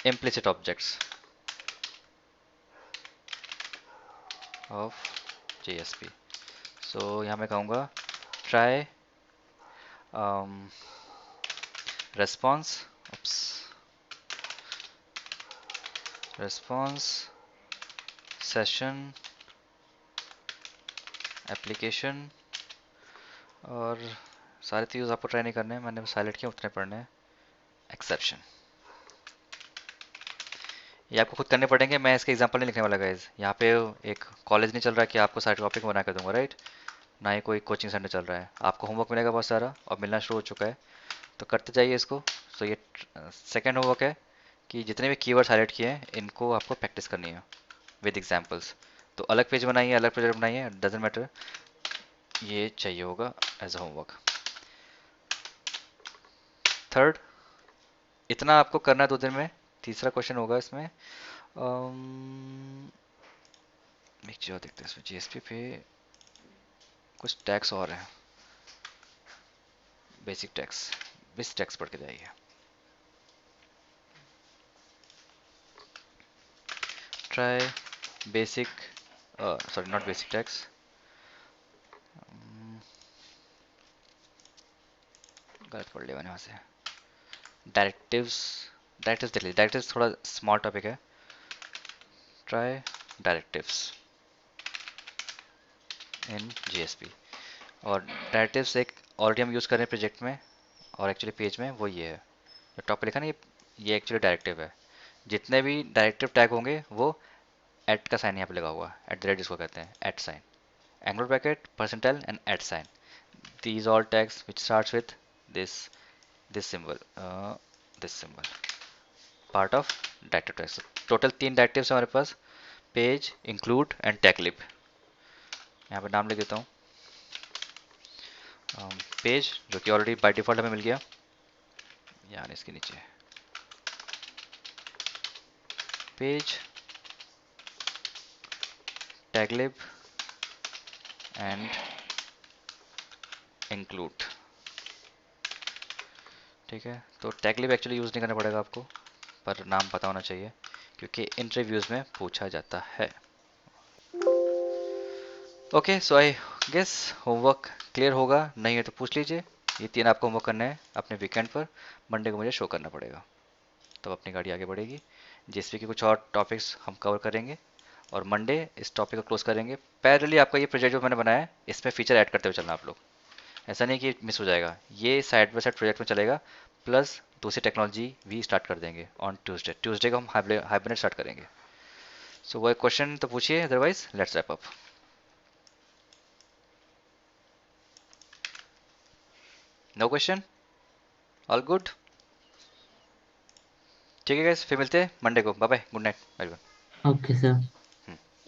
[SPEAKER 1] implicit objects of JSP। सो यहाँ मैं कहूँगा try response, oops, response session application, और सारे तो यूज़ आपको ट्राई नहीं करने हैं, मैंने हाईलाइट किया, उतने पढ़ने हैं। एक्सेप्शन ये आपको खुद करने पड़ेंगे, मैं इसके एग्जांपल नहीं लिखने वाला गाइज। यहाँ पे एक कॉलेज नहीं चल रहा है कि आपको सारे टॉपिक बना कर दूंगा, राइट। ना ही कोई कोचिंग सेंटर चल रहा है। आपको होमवर्क मिलेगा बहुत सारा और मिलना शुरू हो चुका है, तो करते जाइए इसको। सो ये सेकेंड होमवर्क है कि जितने भी कीवर्ड्स हाईलाइट किए हैं इनको आपको प्रैक्टिस करनी है विद एग्जाम्पल्स। तो अलग पेज बनाइए, अलग प्रोजेक्ट बनाइए, डजेंट मैटर, ये चाहिए होगा एज अ होमवर्क। थर्ड, इतना आपको करना है 2 दिन में। तीसरा क्वेश्चन होगा इसमें, एक चीज और देखते हैं इसमें, जीएसपी पे कुछ टैक्स और हैं, बेसिक टैक्स, बेसिक टैक्स पढ़ के जाइए। Try basic, sorry not basic tax, गलत पढ़ लिया मैंने वहाँ से। डायरेक्टिव्स, डायरेक्टिव्स देख लीजिए, डायरेक्टिव्स थोड़ा स्मॉल टॉपिक है। ट्राई डायरेक्टिव्स इन जीएसपी। और डायरेक्टिव्स एक ऑलरेडी हम यूज़ कर रहे हैं प्रोजेक्ट में और एक्चुअली पेज में, वो ये है जो टॉप पे लिखा ना, ये एक्चुअली डायरेक्टिव है। जितने भी डायरेक्टिव टैग होंगे वो एट का साइन यहाँ पे लगा हुआ, एट द रेट जिसको कहते हैं, at sign, angle bracket, percentile and at sign. these all tags which starts with this this symbol, this symbol, part of directive tags। Total 3 directives हमारे पास, पेज, इंक्लूड एंड टैग लिब। यहाँ पे नाम लिख देता हूँ, पेज जो कि ऑलरेडी बाय डिफॉल्ट हमें मिल गया, यानी इसके नीचे page, tag lib and include. ठीक है, तो टैग लिब एक्चुअली यूज़ नहीं करना पड़ेगा आपको, पर नाम पता होना चाहिए क्योंकि इंटरव्यूज़ में पूछा जाता है। Okay, so I guess homework clear होगा, नहीं है तो पूछ लीजिए। ये 3 आपको होमवर्क करना है अपने वीकेंड पर, मंडे को मुझे शो करना पड़ेगा, तब अपनी गाड़ी आगे बढ़ेगी। जीएसपी के कुछ और टॉपिक्स हम कवर करेंगे और मंडे इस टॉपिक को क्लोज करेंगे। पैरेलली आपका ये प्रोजेक्ट जो मैंने बनाया है इसमें फीचर ऐड करते हुए चलना आप लोग, ऐसा नहीं कि मिस हो जाएगा। ये साइड बाय साइड प्रोजेक्ट में चलेगा, प्लस दूसरी टेक्नोलॉजी भी स्टार्ट कर देंगे ऑन ट्यूसडे। ट्यूसडे को हम हाइब्रिड स्टार्ट करेंगे। सो वो एक क्वेश्चन तो पूछिए, otherwise let's wrap up. No question, all good. ठीक है गाइस, फिर मिलते हैं मंडे को। Bye bye, good night everyone.
[SPEAKER 2] Okay sir.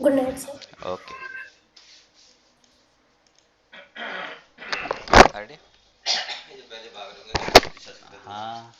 [SPEAKER 3] Good night sir.
[SPEAKER 1] Okay, ready. हाँ